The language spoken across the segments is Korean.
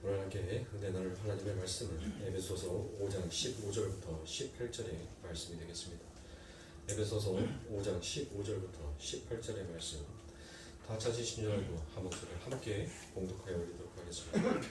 오늘 함께 은혜 나눌 하나님의 말씀은 에베소서 5장 15절부터 18절의 말씀이 되겠습니다. 에베소서 5장 15절부터 18절의 말씀 다 찾으신 줄 알고 한 목소리를 함께 봉독하여 올리도록 하겠습니다.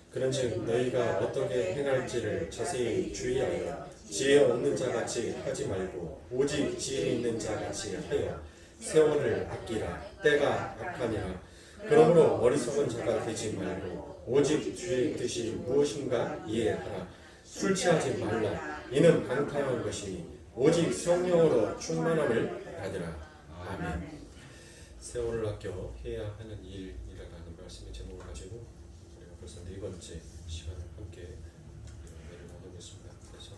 그런즉 너희가 어떻게 행할지를 자세히 주의하여 지혜 없는 자같이 하지 말고 오직 지혜 있는 자같이 하여 세월을 아끼라. 때가 악하니라. 그러므로 어리석은 자가 되지 말고 오직 주의 뜻이 무엇인가 이해하라. 술 취하지 말라. 이는 방탕한 것이니 오직 성령으로 충만함을 받으라. 아멘. 세월을 아껴 해야 하는 일이라는 말씀의 제목을 가지고 우리가 벌써 네 번째 시간을 함께 은혜를 나누고 있습니다. 그래서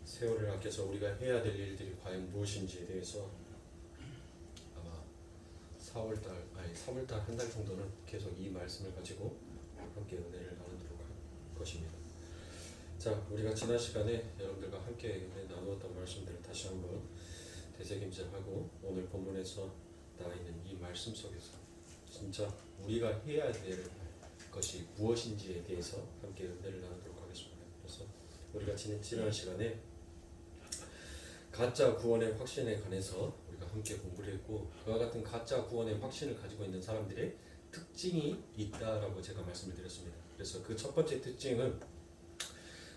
세월을 아껴서 우리가 해야 될 일들이 과연 무엇인지에 대해서 아마 3월달 한 달 정도는 계속 이 말씀을 가지고 함께 은혜를 나누도록 할 것입니다. 자, 우리가 지난 시간에 여러분들과 함께 나누었던 말씀들을 다시 한번 되새김질하고 오늘 본문에서 나와 있는 이 말씀 속에서 진짜 우리가 해야 될 것이 무엇인지에 대해서 함께 은혜를 나누도록 하겠습니다. 그래서 우리가 지난 시간에 가짜 구원의 확신에 관해서 우리가 함께 공부를 했고, 그와 같은 가짜 구원의 확신을 가지고 있는 사람들의 특징이 있다라고 제가 말씀을 드렸습니다. 그래서 그 첫 번째 특징은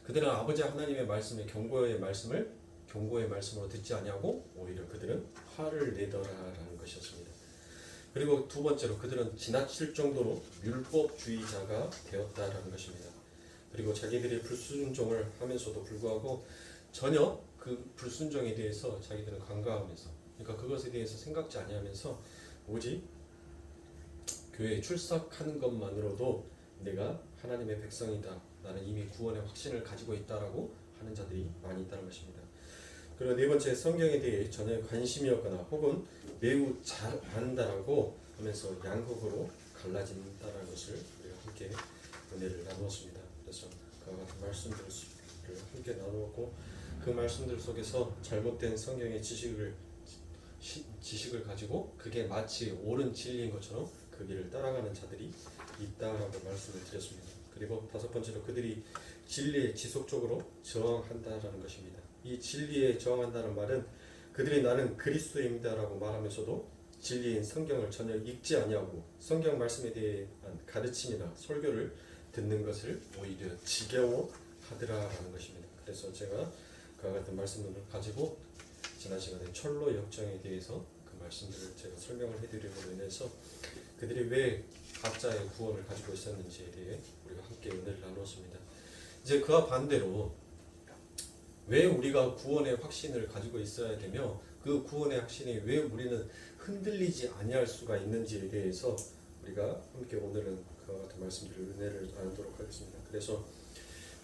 그들은 아버지 하나님의 말씀에 경고의 말씀으로 듣지 아니하고 오히려 그들은 화를 내더라라는 것이었습니다. 그리고 두 번째로 그들은 지나칠 정도로 율법주의자가 되었다라는 것입니다. 그리고 자기들이 불순종을 하면서도 불구하고 전혀 그 불순종에 대해서 자기들은 간과하면서, 그러니까 그것에 대해서 생각지 아니하면서 오직 교회에 출석하는 것만으로도 내가 하나님의 백성이다, 나는 이미 구원의 확신을 가지고 있다라고 하는 자들이 많이 있다는 것입니다. 그리고 네 번째, 성경에 대해 전혀 관심이 없거나 혹은 매우 잘 안다라고 하면서 양극으로 갈라진다는 것을 우리가 함께 은혜를 나누었습니다. 그래서 그와 같은 말씀들을 함께 나누었고, 그 말씀들 속에서 잘못된 성경의 지식을 가지고 그게 마치 옳은 진리인 것처럼 그 길을 따라가는 자들이 있다라고 말씀을 드렸습니다. 그리고 다섯 번째로 그들이 진리에 지속적으로 저항한다라는 것입니다. 이 진리에 저항한다는 말은 그들이 나는 그리스도입니다라고 말하면서도 진리인 성경을 전혀 읽지 아니하고 성경 말씀에 대한 가르침이나 설교를 듣는 것을 오히려 지겨워하더라라는 것입니다. 그래서 제가 그와 같은 말씀을 가지고 지난 시간에 철로 역정에 대해서 그 말씀들을 제가 설명을 해드림으로 인해서 그들이 왜 가짜의 구원을 가지고 있었는지에 대해 우리가 함께 은혜를 나누었습니다. 이제 그와 반대로 왜 우리가 구원의 확신을 가지고 있어야 되며 그 구원의 확신이 왜 우리는 흔들리지 아니할 수가 있는지에 대해서 우리가 함께 오늘은 그와 같은 말씀들을 은혜를 나누도록 하겠습니다. 그래서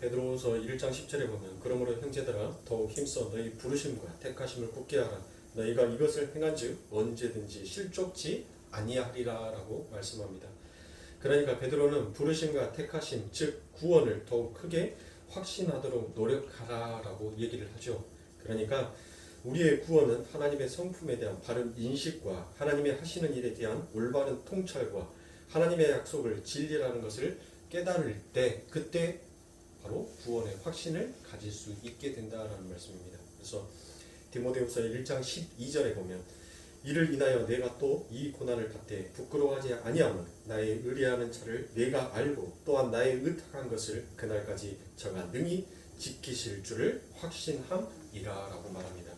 베드로후서 1장 10절에 보면 그러므로 형제들아 더욱 힘써 너희 부르심과 택하심을 굳게 하라. 너희가 이것을 행한즉 언제든지 실족지 아니하리라 라고 말씀합니다. 그러니까 베드로는 부르심과 택하심 즉 구원을 더욱 크게 확신하도록 노력하라 라고 얘기를 하죠. 그러니까 우리의 구원은 하나님의 성품에 대한 바른 인식과 하나님의 하시는 일에 대한 올바른 통찰과 하나님의 약속을 진리라는 것을 깨달을 때 그때 바로 구원의 확신을 가질 수 있게 된다라는 말씀입니다. 그래서 디모데후서 1장 12절에 보면 이를 인하여 내가 또 이 고난을 받되 부끄러워하지 아니하면 나의 의뢰하는 자를 내가 알고 또한 나의 의탁한 것을 그날까지 저가 능히 지키실 줄을 확신함이라라고 말합니다.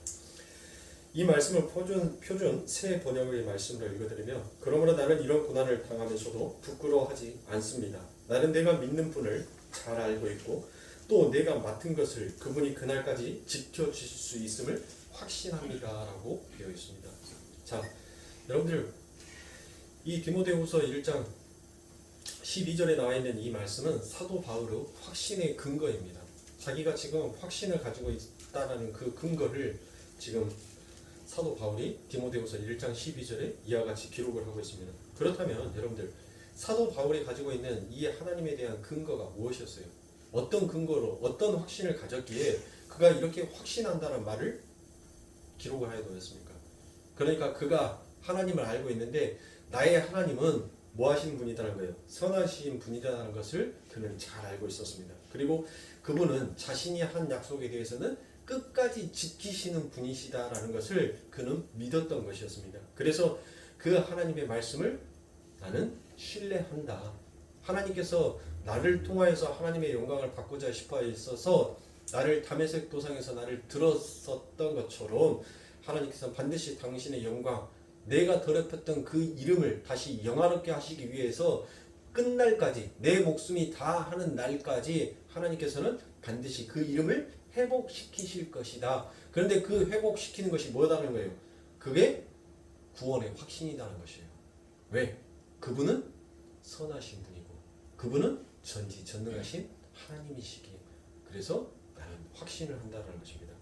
이 말씀을 표준 새 번역의 말씀으로 읽어드리며 그러므로 나는 이런 고난을 당하면서도 부끄러워하지 않습니다. 나는 내가 믿는 분을 잘 알고 있고 또 내가 맡은 것을 그분이 그날까지 지켜주실 수 있음을 확신합니다라고 되어 있습니다. 자, 여러분들 이 디모데후서 1장 12절에 나와 있는 이 말씀은 사도 바울의 확신의 근거입니다. 자기가 지금 확신을 가지고 있다는 그 근거를 지금 사도 바울이 디모데후서 1장 12절에 이와 같이 기록을 하고 있습니다. 그렇다면 여러분들 사도 바울이 가지고 있는 이 하나님에 대한 근거가 무엇이었어요? 어떤 근거로 어떤 확신을 가졌기에 그가 이렇게 확신한다는 말을 기록을 하게 되었습니까? 그러니까 그가 하나님을 알고 있는데 나의 하나님은 뭐 하시는 분이라는 거예요. 선하신 분이라는 것을 그는 잘 알고 있었습니다. 그리고 그분은 자신이 한 약속에 대해서는 끝까지 지키시는 분이시다라는 것을 그는 믿었던 것이었습니다. 그래서 그 하나님의 말씀을 나는 신뢰한다. 하나님께서 나를 통하여서 하나님의 영광을 받고자 싶어 있어서 나를 다메섹 도상에서 나를 들었었던 것처럼 하나님께서 반드시 당신의 영광, 내가 더럽혔던 그 이름을 다시 영화롭게 하시기 위해서 끝날까지, 내 목숨이 다 하는 날까지 하나님께서는 반드시 그 이름을 회복시키실 것이다. 그런데 그 회복시키는 것이 뭐다는 거예요? 그게 구원의 확신이라는 것이에요. 왜? 그분은 선하신 분이고 그분은 전지전능하신 하나님이시기에, 그래서 나는 확신을 한다는 것입니다.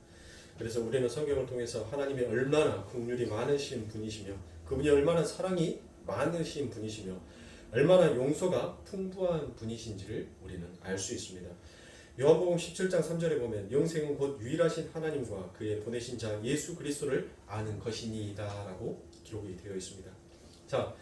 그래서 우리는 성경을 통해서 하나님이 얼마나 긍휼이 많으신 분이시며 그분이 얼마나 사랑이 많으신 분이시며 얼마나 용서가 풍부한 분이신지를 우리는 알 수 있습니다. 요한복음 17장 3절에 보면 영생은 곧 유일하신 하나님과 그의 보내신 자 예수 그리스도를 아는 것이니이다 라고 기록이 되어 있습니다. 자,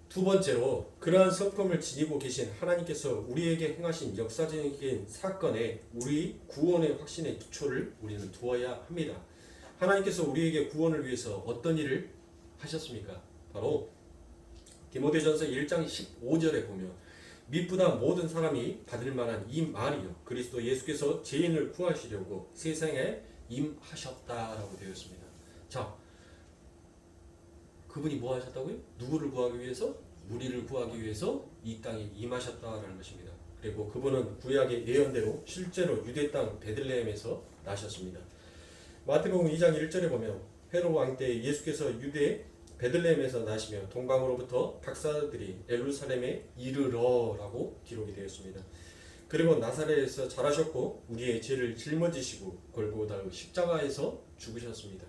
두 번째로 그러한 성품을 지니고 계신 하나님께서 우리에게 행하신 역사적인 사건에 우리 구원의 확신의 기초를 우리는 두어야 합니다. 하나님께서 우리에게 구원을 위해서 어떤 일을 하셨습니까? 바로 디모데전서 1장 15절에 보면 미쁘다 모든 사람이 받을 만한 이 말이요 그리스도 예수께서 죄인을 구하시려고 세상에 임하셨다라고 되어 있습니다. 자, 그분이 뭐 하셨다고요? 누구를 구하기 위해서? 우리를 구하기 위해서 이 땅에 임하셨다라는 것입니다. 그리고 그분은 구약의 예언대로 실제로 유대 땅 베들레헴에서 나셨습니다. 마태복음 2장 1절에 보면 헤롯 왕 때 예수께서 유대 베들레헴에서 나시며 동방으로부터 박사들이 예루살렘에 이르러라고 기록이 되어 있습니다. 그리고 나사렛에서 자라셨고 우리의 죄를 짊어지시고 골고다 십자가에서 죽으셨습니다.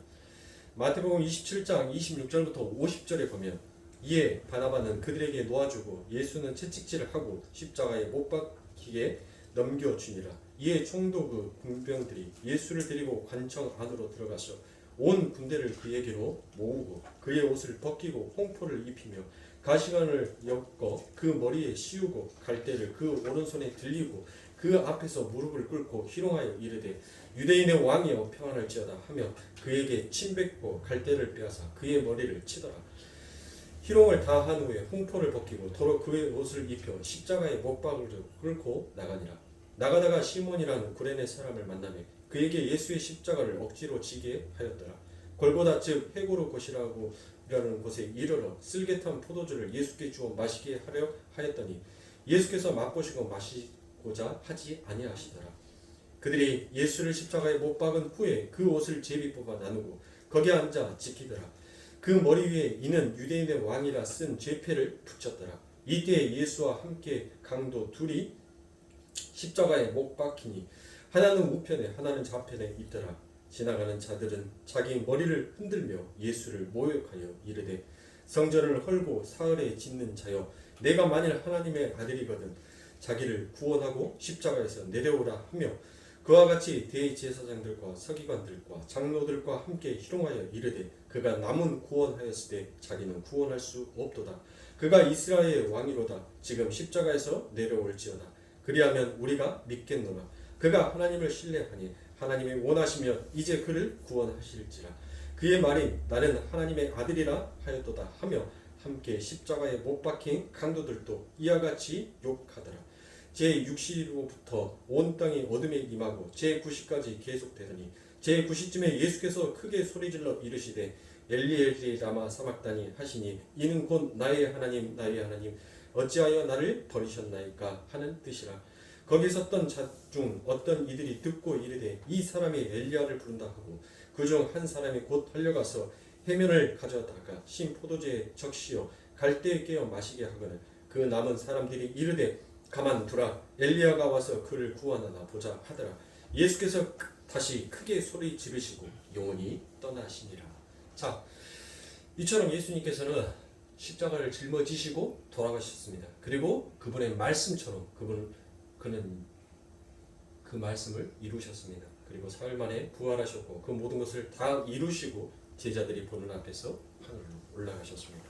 마태복음 27장 26절부터 50절에 보면 이에 바나바는 그들에게 놓아주고 예수는 채찍질을 하고 십자가에 못 박히게 넘겨주니라. 이에 총독의 군병들이 예수를 데리고 관청 안으로 들어가서 온 군대를 그에게로 모으고 그의 옷을 벗기고 홍포를 입히며 가시관을 엮어 그 머리에 씌우고 갈대를 그 오른손에 들리고 그 앞에서 무릎을 꿇고 희롱하여 이르되 유대인의 왕이여 평안할지어다 하며 그에게 침뱉고 갈대를 빼앗아 그의 머리를 치더라. 희롱을 다 한 후에 홍포를 벗기고 도로 그의 옷을 입혀 십자가에 못 박으려 끌고 나가니라. 나가다가 시몬이라는 구레네 사람을 만나며 그에게 예수의 십자가를 억지로 지게 하였더라. 골고다 즉 해고로 곳이라고 라는 곳에 이르러 쓸개탄 포도주를 예수께 주어 마시게 하려 하였더니 예수께서 맛보시고 마시고자 하지 아니하시더라. 그들이 예수를 십자가에 못 박은 후에 그 옷을 제비 뽑아 나누고 거기에 앉아 지키더라. 그 머리 위에 이는 유대인의 왕이라 쓴 죄패를 붙였더라. 이때 예수와 함께 강도 둘이 십자가에 못 박히니 하나는 우편에 하나는 좌편에 있더라. 지나가는 자들은 자기 머리를 흔들며 예수를 모욕하여 이르되 성전을 헐고 사흘에 짓는 자여 내가 만일 하나님의 아들이거든 자기를 구원하고 십자가에서 내려오라 하며 그와 같이 대제사장들과 서기관들과 장로들과 함께 희롱하여 이르되 그가 남은 구원하였을 때 자기는 구원할 수 없도다. 그가 이스라엘의 왕이로다. 지금 십자가에서 내려올지어다. 그리하면 우리가 믿겠노라. 그가 하나님을 신뢰하니 하나님이 원하시면 이제 그를 구원하실지라. 그의 말이 나는 하나님의 아들이라 하였도다 하며 함께 십자가에 못 박힌 강도들도 이와 같이 욕하더라. 제6시로부터 온 땅이 어둠에 임하고 제9시까지 계속되더니 제9시쯤에 예수께서 크게 소리질러 이르시되 엘리 엘리 라마 사막다니 하시니 이는 곧 나의 하나님 나의 하나님 어찌하여 나를 버리셨나이까 하는 뜻이라. 거기 섰던 자 중 어떤 이들이 듣고 이르되 이 사람이 엘리야를 부른다 하고 그 중 한 사람이 곧 달려가서 해면을 가져다가 신 포도주에 적시어 갈대에 깨어 마시게 하거늘 그 남은 사람들이 이르되 가만두라 엘리야가 와서 그를 구원하나 보자 하더라. 예수께서 다시 크게 소리 지르시고 영원히 떠나시니라. 자, 이처럼 예수님께서는 십자가를 짊어지시고 돌아가셨습니다. 그리고 그분의 말씀처럼 그는 그 말씀을 이루셨습니다. 그리고 사흘 만에 부활하셨고 그 모든 것을 다 이루시고 제자들이 보는 앞에서 하늘로 올라가셨습니다.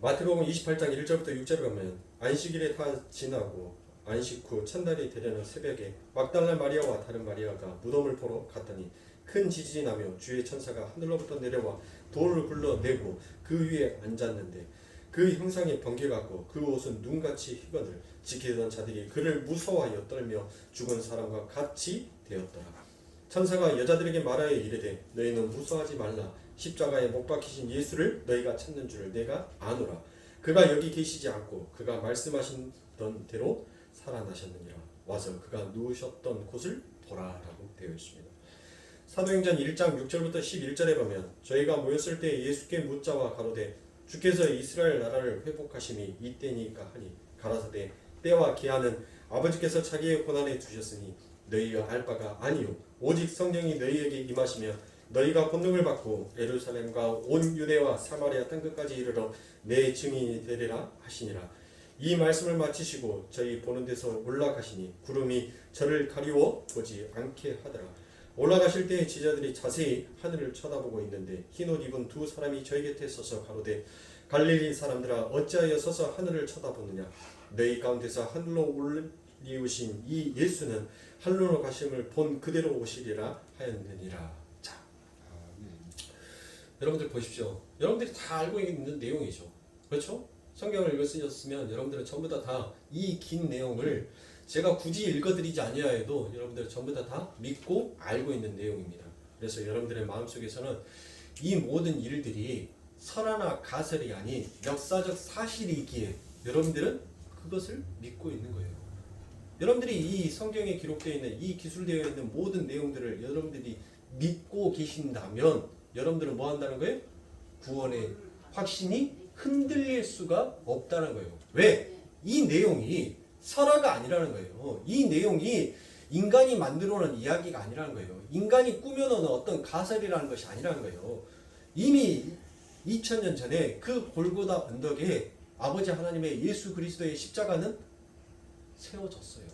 마태복음 28장 1절부터 6절을 보면 안식일에 다 지나고 안식 후 첫날이 되려는 새벽에 막달라 마리아와 다른 마리아가 무덤을 보러 갔더니 큰 지진이 나며 주의 천사가 하늘로부터 내려와 돌을 굴러내고 그 위에 앉았는데 그 형상이 번개 같고 그 옷은 눈같이 희건을 지키던 자들이 그를 무서워하여 떨며 죽은 사람과 같이 되었더라. 천사가 여자들에게 말하여 이르되 너희는 무서워하지 말라. 십자가에 못 박히신 예수를 너희가 찾는 줄을 내가 아노라. 그가 여기 계시지 않고 그가 말씀하시던 대로 살아나셨느니라. 와서 그가 누우셨던 곳을 보라라고 되어 있습니다. 사도행전 1장 6절부터 11절에 보면 저희가 모였을 때 예수께 묻자와 가로되 주께서 이스라엘 나라를 회복하심이 이때니까 하니 가라사대 때와 기한은 아버지께서 자기의 고난에 두셨으니 너희가 알 바가 아니요 오직 성령이 너희에게 임하시며 너희가 본능을 받고 예루살렘과 온 유대와 사마리아 땅끝까지 이르러 내 증인이 되리라 하시니라. 이 말씀을 마치시고 저희 보는 데서 올라가시니 구름이 저를 가리워 보지 않게 하더라. 올라가실 때 제자들이 자세히 하늘을 쳐다보고 있는데 흰옷 입은 두 사람이 저희 곁에 서서 가로되 갈릴리 사람들아 어찌하여 서서 하늘을 쳐다보느냐. 너희 가운데서 하늘로 올리우신 이 예수는 하늘로 가심을 본 그대로 오시리라 하였느니라. 자, 여러분들 보십시오. 여러분들이 다 알고 있는 내용이죠. 그렇죠? 성경을 읽으셨으면 여러분들은 전부 다 이 긴 내용을 제가 굳이 읽어드리지 아니하여도 여러분들 전부 다 믿고 알고 있는 내용입니다. 그래서 여러분들의 마음속에서는 이 모든 일들이 설화나 가설이 아닌 역사적 사실이기에 여러분들은 그것을 믿고 있는 거예요. 여러분들이 이 성경에 기록되어 있는 이 기술되어 있는 모든 내용들을 여러분들이 믿고 계신다면 여러분들은 뭐 한다는 거예요? 구원의 확신이 흔들릴 수가 없다는 거예요. 왜? 이 내용이 설화가 아니라는 거예요. 이 내용이 인간이 만들어놓은 이야기가 아니라는 거예요. 인간이 꾸며놓은 어떤 가설이라는 것이 아니라는 거예요. 이미 2000년 전에 그 골고다 언덕에 아버지 하나님의 예수 그리스도의 십자가는 세워졌어요.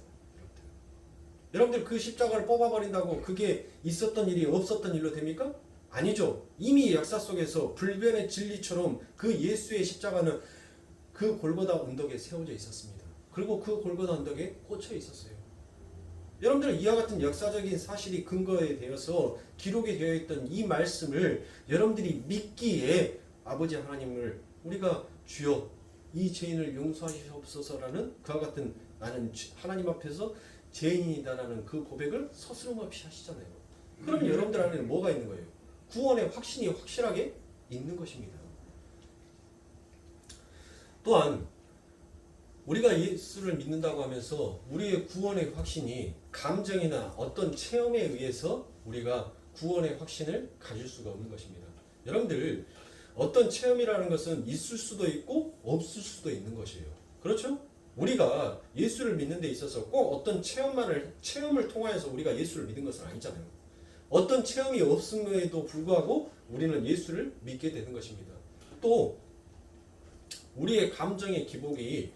여러분들 그 십자가를 뽑아버린다고 그게 있었던 일이 없었던 일로 됩니까? 아니죠. 이미 역사 속에서 불변의 진리처럼 그 예수의 십자가는 그 골고다 언덕에 세워져 있었습니다. 그리고 그 골고다 언덕에 꽂혀 있었어요. 여러분들 이와 같은 역사적인 사실이 근거에 대해서 기록이 되어 있던 이 말씀을 여러분들이 믿기에 아버지 하나님을 우리가 주여 이 죄인을 용서하시옵소서라는 그와 같은 나는 하나님 앞에서 죄인이다라는 그 고백을 서스럼 없이 하시잖아요. 그럼 여러분들 안에는 뭐가 있는 거예요? 구원의 확신이 확실하게 있는 것입니다. 또한 우리가 예수를 믿는다고 하면서 우리의 구원의 확신이 감정이나 어떤 체험에 의해서 우리가 구원의 확신을 가질 수가 없는 것입니다. 여러분들 어떤 체험이라는 것은 있을 수도 있고 없을 수도 있는 것이에요. 그렇죠? 우리가 예수를 믿는 데 있어서 꼭 어떤 체험을 통하여서 우리가 예수를 믿는 것은 아니잖아요. 어떤 체험이 없음에도 불구하고 우리는 예수를 믿게 되는 것입니다. 또 우리의 감정의 기복이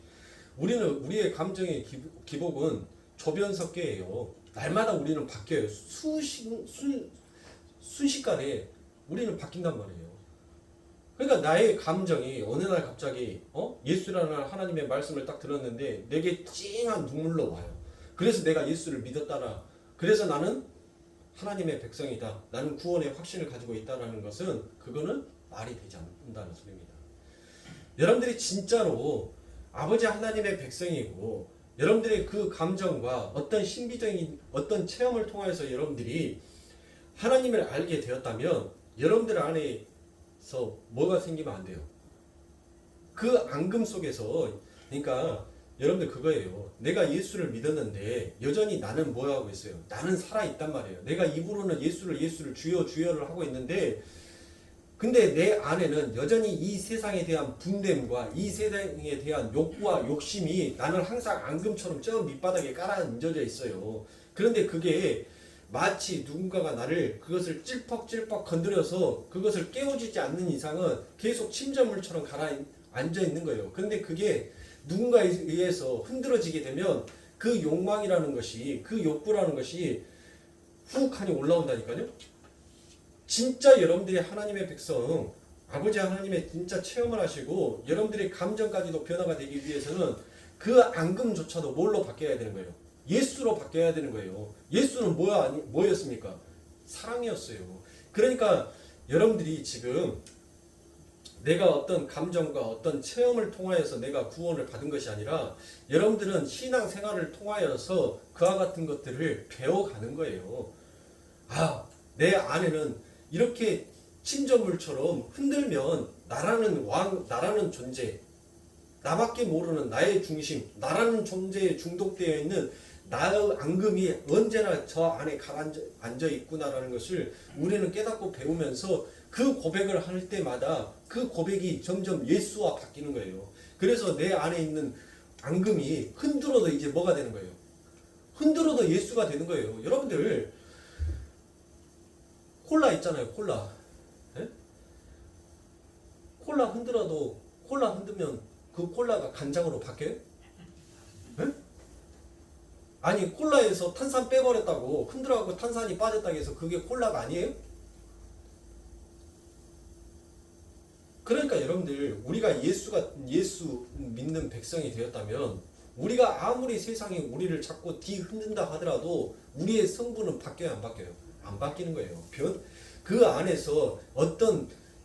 우리의 감정의 기복은 조변석계예요. 날마다 우리는 바뀌어요. 순식간에 우리는 바뀐단 말이에요. 그러니까 나의 감정이 어느 날 갑자기 예수라는 하나님의 말씀을 딱 들었는데 내게 찡한 눈물로 와요. 그래서 내가 예수를 믿었다라. 그래서 나는 하나님의 백성이다. 나는 구원의 확신을 가지고 있다라는 것은 그거는 말이 되지 않는다는 소리입니다. 여러분들이 진짜로 아버지 하나님의 백성이고 여러분들의 그 감정과 어떤 신비적인 어떤 체험을 통해서 여러분들이 하나님을 알게 되었다면 여러분들 안에서 뭐가 생기면 안 돼요. 그 앙금 속에서 그러니까 여러분들 그거예요. 내가 예수를 믿었는데 여전히 나는 뭐 하고 있어요? 나는 살아있단 말이에요. 내가 입으로는 예수를 주여 주여를 하고 있는데 근데 내 안에는 여전히 이 세상에 대한 분됨과 이 세상에 대한 욕구와 욕심이 나는 항상 앙금처럼 저 밑바닥에 깔아앉아져 있어요. 그런데 그게 마치 누군가가 나를 그것을 찔퍽찔퍽 건드려서 그것을 깨워주지 않는 이상은 계속 침전물처럼 가라앉아 있는 거예요. 근데 그게 누군가에 의해서 흔들어지게 되면 그 욕망이라는 것이 그 욕구라는 것이 훅 하니 올라온다니까요. 진짜 여러분들이 하나님의 백성 아버지 하나님의 진짜 체험을 하시고 여러분들의 감정까지도 변화가 되기 위해서는 그 앙금조차도 뭘로 바뀌어야 되는 거예요? 예수로 바뀌어야 되는 거예요. 예수는 뭐였습니까? 사랑이었어요. 그러니까 여러분들이 지금 내가 어떤 감정과 어떤 체험을 통하여서 내가 구원을 받은 것이 아니라 여러분들은 신앙생활을 통하여서 그와 같은 것들을 배워가는 거예요. 아, 내 안에는 이렇게 침전물처럼 흔들면 나라는 왕, 나라는 존재, 나밖에 모르는 나의 중심, 나라는 존재에 중독되어 있는 나의 앙금이 언제나 저 안에 가라앉아 있구나라는 것을 우리는 깨닫고 배우면서 그 고백을 할 때마다 그 고백이 점점 예수와 바뀌는 거예요. 그래서 내 안에 있는 앙금이 흔들어도 이제 뭐가 되는 거예요? 흔들어도 예수가 되는 거예요. 여러분들 콜라 있잖아요. 콜라. 에? 콜라 흔들어도 콜라 흔들면 그 콜라가 간장으로 바뀌어요? 에? 아니 콜라에서 탄산 빼버렸다고 흔들어갖고 탄산이 빠졌다고 해서 그게 콜라가 아니에요? 그러니까 여러분들 우리가 예수 믿는 백성이 되었다면 우리가 아무리 세상이 우리를 자꾸 뒤흔든다 하더라도 우리의 성분은 바뀌어요 안 바뀌어요? 안 바뀌는 거예요. 그 안에서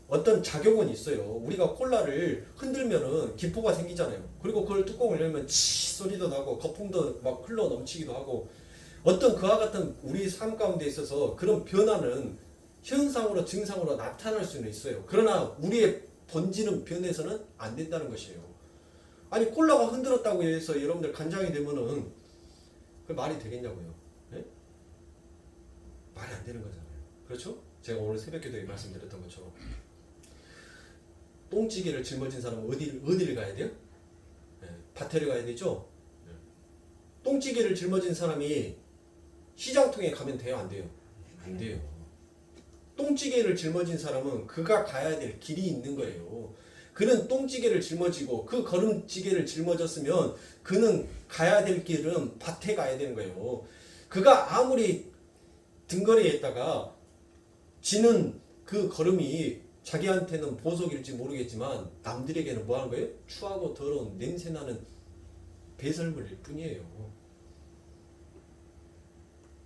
어떤 작용은 있어요. 우리가 콜라를 흔들면은 기포가 생기잖아요. 그리고 그걸 뚜껑을 열면 치 소리도 나고 거품도 막 흘러 넘치기도 하고 어떤 그와 같은 우리 삶 가운데 있어서 그런 변화는 현상으로 증상으로 나타날 수는 있어요. 그러나 우리의 본질은 변해서는 안 된다는 것이에요. 아니 콜라가 흔들었다고 해서 여러분들 간장이 되면은 그 말이 되겠냐고요. 네? 말이 안 되는 거잖아요. 그렇죠? 제가 오늘 새벽기도에 말씀드렸던 것처럼 똥찌개를 짊어진 사람은 어디를 가야 돼요? 네, 밭에를 가야 되죠? 네. 똥찌개를 짊어진 사람이 시장통에 가면 돼요? 안 돼요? 안 돼요. 똥찌개를 짊어진 사람은 그가 가야 될 길이 있는 거예요. 그는 똥찌개를 짊어지고 그 걸음찌개를 짊어졌으면 그는 가야 될 길은 밭에 가야 되는 거예요. 그가 아무리 등거리에 있다가 지는 그 걸음이 자기한테는 보석일지 모르겠지만 남들에게는 뭐 하는 거예요? 추하고 더러운 냄새나는 배설물일 뿐이에요.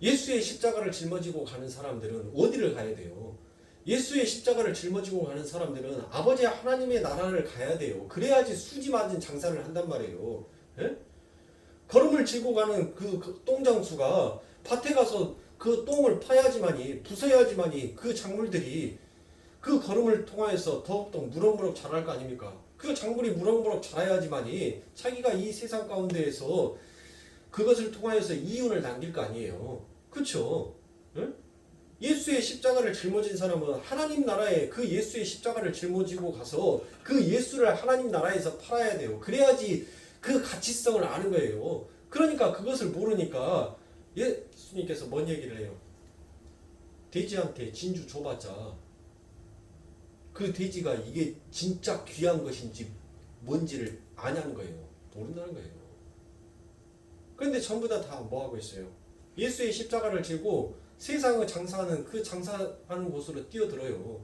예수의 십자가를 짊어지고 가는 사람들은 어디를 가야 돼요? 예수의 십자가를 짊어지고 가는 사람들은 아버지 하나님의 나라를 가야 돼요. 그래야지 수지 맞은 장사를 한단 말이에요. 예? 걸음을 쥐고 가는 그 똥장수가 밭에 가서 그 똥을 파야지만이 부숴야지만이 그 작물들이 그 걸음을 통하여서 더욱더 무럭무럭 자랄 거 아닙니까? 그 작물이 무럭무럭 자라야지만이 자기가 이 세상 가운데에서 그것을 통하여서 이윤을 남길 거 아니에요. 그렇죠? 응? 예수의 십자가를 짊어진 사람은 하나님 나라에 그 예수의 십자가를 짊어지고 가서 그 예수를 하나님 나라에서 팔아야 돼요. 그래야지 그 가치성을 아는 거예요. 그러니까 그것을 모르니까 예수님께서 뭔 얘기를 해요? 돼지한테 진주 줘봤자 그 돼지가 이게 진짜 귀한 것인지 뭔지를 아냐는 거예요. 모른다는 거예요. 그런데 전부 다 뭐하고 있어요? 예수의 십자가를 지고 세상을 장사하는 그 장사하는 곳으로 뛰어들어요.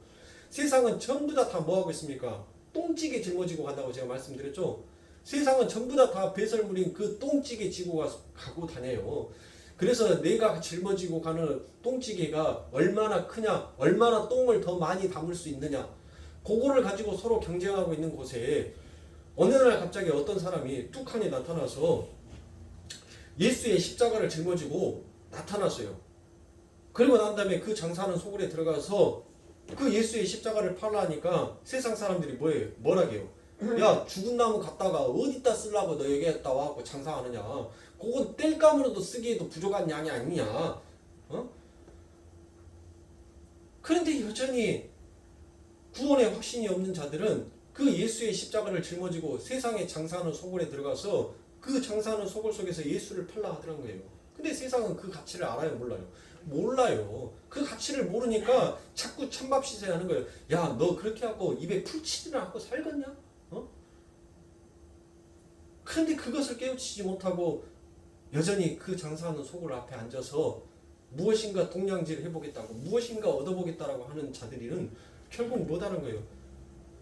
세상은 전부 다 뭐하고 있습니까? 똥찌개 짊어지고 간다고 제가 말씀드렸죠. 세상은 전부 다 배설물인 그 똥찌개 지고 가고 다녀요. 그래서 내가 짊어지고 가는 똥찌개가 얼마나 크냐, 얼마나 똥을 더 많이 담을 수 있느냐, 그거를 가지고 서로 경쟁하고 있는 곳에 어느 날 갑자기 어떤 사람이 뚝하니 나타나서 예수의 십자가를 짊어지고 나타났어요. 그리고 난 다음에 그 장사하는 소굴에 들어가서 그 예수의 십자가를 팔라니까 세상 사람들이 뭐라게요? 야, 죽은 나무 갖다가 어디다 쓰려고 너 여기에다 와갖고 장사하느냐? 그건 땔감으로도 쓰기에도 부족한 양이 아니냐? 어? 그런데 여전히 구원의 확신이 없는 자들은 그 예수의 십자가를 짊어지고 세상에 장사하는 소굴에 들어가서 그 장사하는 소굴 속에서 예수를 팔라 하더란 거예요. 근데 세상은 그 가치를 알아요? 몰라요? 몰라요. 그 가치를 모르니까 자꾸 찬밥 시세하는 거예요. 야, 너 그렇게 하고 입에 풀칠이나 하고 살겠냐? 어? 그런데 그것을 깨우치지 못하고 여전히 그 장사하는 소굴 앞에 앉아서 무엇인가 동냥질을 해보겠다고 무엇인가 얻어보겠다라고 하는 자들이는 결국 뭐다는 거예요?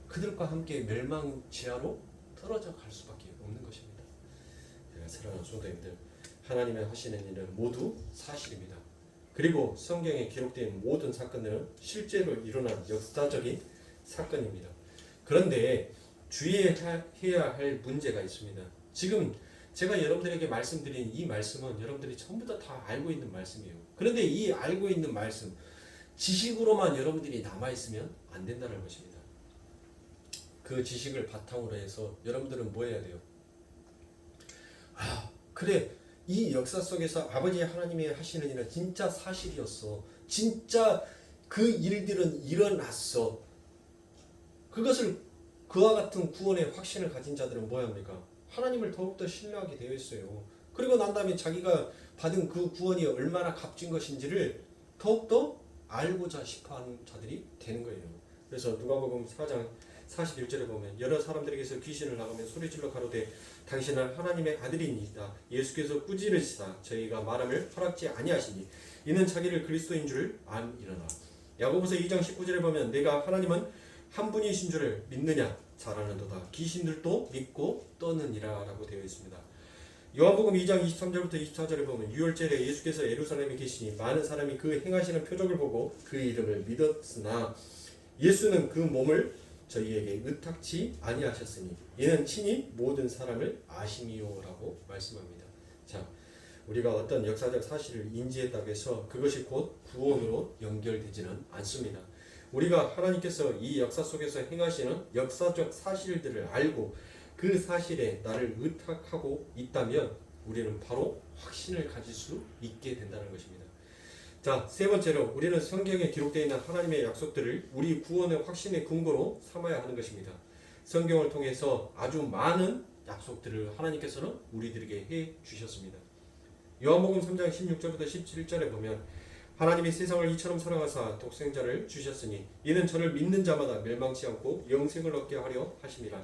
그들과 함께 멸망 지하로 떨어져 갈 수밖에 없는 것입니다. 사랑하는 성도님들, 하나님의 하시는 일은 모두 사실입니다. 그리고 성경에 기록된 모든 사건들은 실제로 일어난 역사적인 사건입니다. 그런데 주의해야 할 문제가 있습니다. 지금 제가 여러분들에게 말씀드린 이 말씀은 여러분들이 전부 다 알고 있는 말씀이에요. 그런데 이 알고 있는 말씀, 지식으로만 여러분들이 남아있으면 안 된다는 것입니다. 그 지식을 바탕으로 해서 여러분들은 뭐 해야 돼요? 그래, 이 역사 속에서 아버지 하나님이 하시는 일은 진짜 사실이었어. 진짜 그 일들은 일어났어. 그것을 그와 같은 구원의 확신을 가진 자들은 뭐 합니까? 하나님을 더욱더 신뢰하게 되어 있어요. 그리고 난 다음에 자기가 받은 그 구원이 얼마나 값진 것인지를 더욱더 알고자 싶어하는 자들이 되는 거예요. 그래서 누가복음 4장 41절에 보면 여러 사람들에게서 귀신을 나가며 소리질러 가로되 당신은 하나님의 아들이니이다. 예수께서 꾸짖으시사 저희가 말함을 허락지 아니하시니 이는 자기를 그리스도인 줄 암이러나. 야고보서 2장 19절에 보면 내가 하나님은 한 분이신 줄을 믿느냐 잘하는도다. 귀신들도 믿고 떠느니라 라고 되어 있습니다. 요한복음 2장 23절부터 24절에 보면 유월절에 예수께서 예루살렘에 계시니 많은 사람이 그 행하시는 표적을 보고 그 이름을 믿었으나 예수는 그 몸을 저희에게 의탁치 아니하셨으니 이는 친히 모든 사람을 아심이요라고 말씀합니다. 자, 우리가 어떤 역사적 사실을 인지했다고 해서 그것이 곧 구원으로 연결되지는 않습니다. 우리가 하나님께서 이 역사 속에서 행하시는 역사적 사실들을 알고 그 사실에 나를 의탁하고 있다면 우리는 바로 확신을 가질 수 있게 된다는 것입니다. 자, 세 번째로 우리는 성경에 기록되어 있는 하나님의 약속들을 우리 구원의 확신의 근거로 삼아야 하는 것입니다. 성경을 통해서 아주 많은 약속들을 하나님께서는 우리들에게 해 주셨습니다. 요한복음 3장 16절부터 17절에 보면 하나님이 세상을 이처럼 사랑하사 독생자를 주셨으니 이는 저를 믿는 자마다 멸망치 않고 영생을 얻게 하려 하심이라.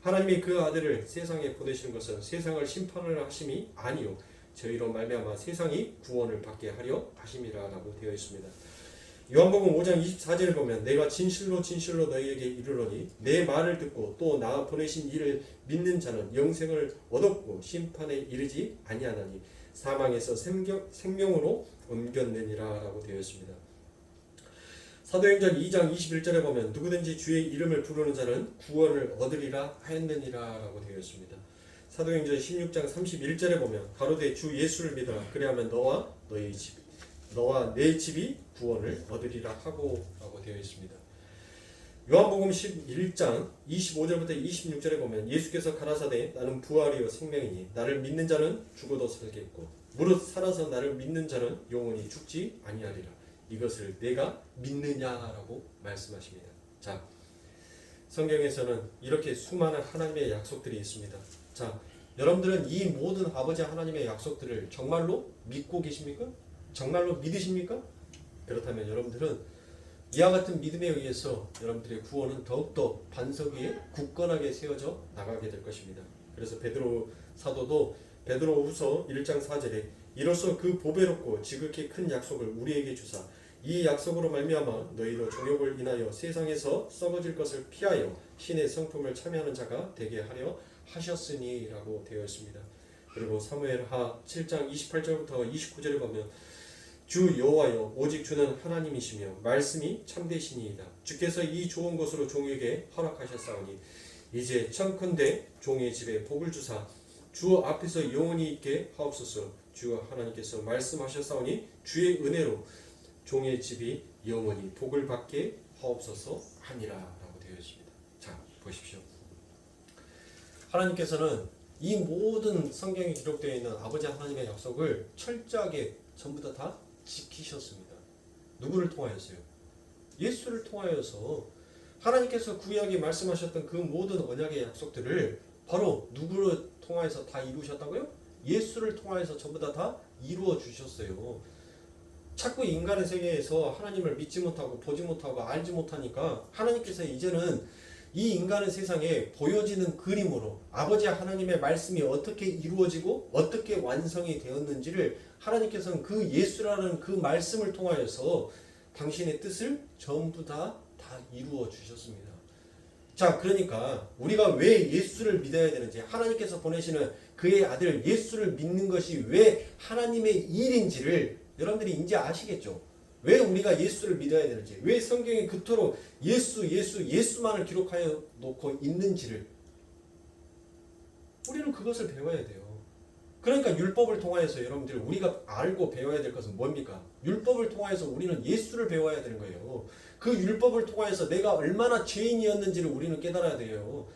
하나님이 그 아들을 세상에 보내시는 것은 세상을 심판을 하심이 아니요 저희로 말미암아 세상이 구원을 받게 하려 하심이라라고 되어 있습니다. 요한복음 5장 24절을 보면 내가 진실로 진실로 너희에게 이르노니 내 말을 듣고 또 나 보내신 이를 믿는 자는 영생을 얻었고 심판에 이르지 아니하나니 사망에서 생명으로 옮겼느니라라고 되어 있습니다. 사도행전 2장 21절에 보면 누구든지 주의 이름을 부르는 자는 구원을 얻으리라 하였느니라라고 되어 있습니다. 사도행전 16장 31절에 보면 가로되 주 예수를 믿어라 그리하면 너와 내 집이 구원을 얻으리라 하고 라고 되어 있습니다. 요한복음 11장 25절부터 26절에 보면 예수께서 가라사대 나는 부활이요 생명이니 나를 믿는 자는 죽어도 살겠고 무릇 살아서 나를 믿는 자는 영원히 죽지 아니하리라. 이것을 내가 믿느냐라고 말씀하십니다. 자, 성경에서는 이렇게 수많은 하나님의 약속들이 있습니다. 자, 여러분들은 이 모든 아버지 하나님의 약속들을 정말로 믿고 계십니까? 정말로 믿으십니까? 그렇다면 여러분들은 이와 같은 믿음에 의해서 여러분들의 구원은 더욱더 반석 위에 굳건하게 세워져 나가게 될 것입니다. 그래서 베드로 사도도 베드로후서 1장 4절에 이로써 그 보배롭고 지극히 큰 약속을 우리에게 주사 이 약속으로 말미암아 너희로 정욕을 인하여 세상에서 썩어질 것을 피하여 신의 성품을 참여하는 자가 되게 하려 하셨으니 라고 되어 있습니다. 그리고 사무엘하 7장 28절부터 29절에 보면 주 여호와여 오직 주는 하나님이시며 말씀이 참되시니이다. 주께서 이 좋은 것으로 종에게 허락하셨사오니 이제 청컨대 종의 집에 복을 주사 주 앞에서 영원히 있게 하옵소서. 주 하나님께서 말씀하셨사오니 주의 은혜로 종의 집이 영원히 복을 받게 하옵소서 하니라 라고 되어 있습니다. 자, 보십시오. 하나님께서는 이 모든 성경에 기록되어 있는 아버지 하나님의 약속을 철저하게 전부 다 지키셨습니다. 누구를 통하였어요? 예수를 통하여서 하나님께서 구약에 말씀하셨던 그 모든 언약의 약속들을 바로 누구를 통하여서 다 이루셨다고요? 예수를 통하여서 전부 다 이루어 주셨어요. 자꾸 인간의 세계에서 하나님을 믿지 못하고 보지 못하고 알지 못하니까 하나님께서 이제는 이 인간의 세상에 보여지는 그림으로 아버지 하나님의 말씀이 어떻게 이루어지고 어떻게 완성이 되었는지를 하나님께서는 그 예수라는 그 말씀을 통하여서 당신의 뜻을 전부 다 이루어 주셨습니다. 자, 그러니까 우리가 왜 예수를 믿어야 되는지, 하나님께서 보내시는 그의 아들 예수를 믿는 것이 왜 하나님의 일인지를 여러분들이 이제 아시겠죠? 왜 우리가 예수를 믿어야 되는지, 왜 성경에 그토록 예수만을 기록하여 놓고 있는지를 우리는 그것을 배워야 돼요. 그러니까 율법을 통하여서 여러분들 우리가 알고 배워야 될 것은 뭡니까? 율법을 통하여서 우리는 예수를 배워야 되는 거예요. 그 율법을 통하여서 내가 얼마나 죄인이었는지를 우리는 깨달아야 돼요.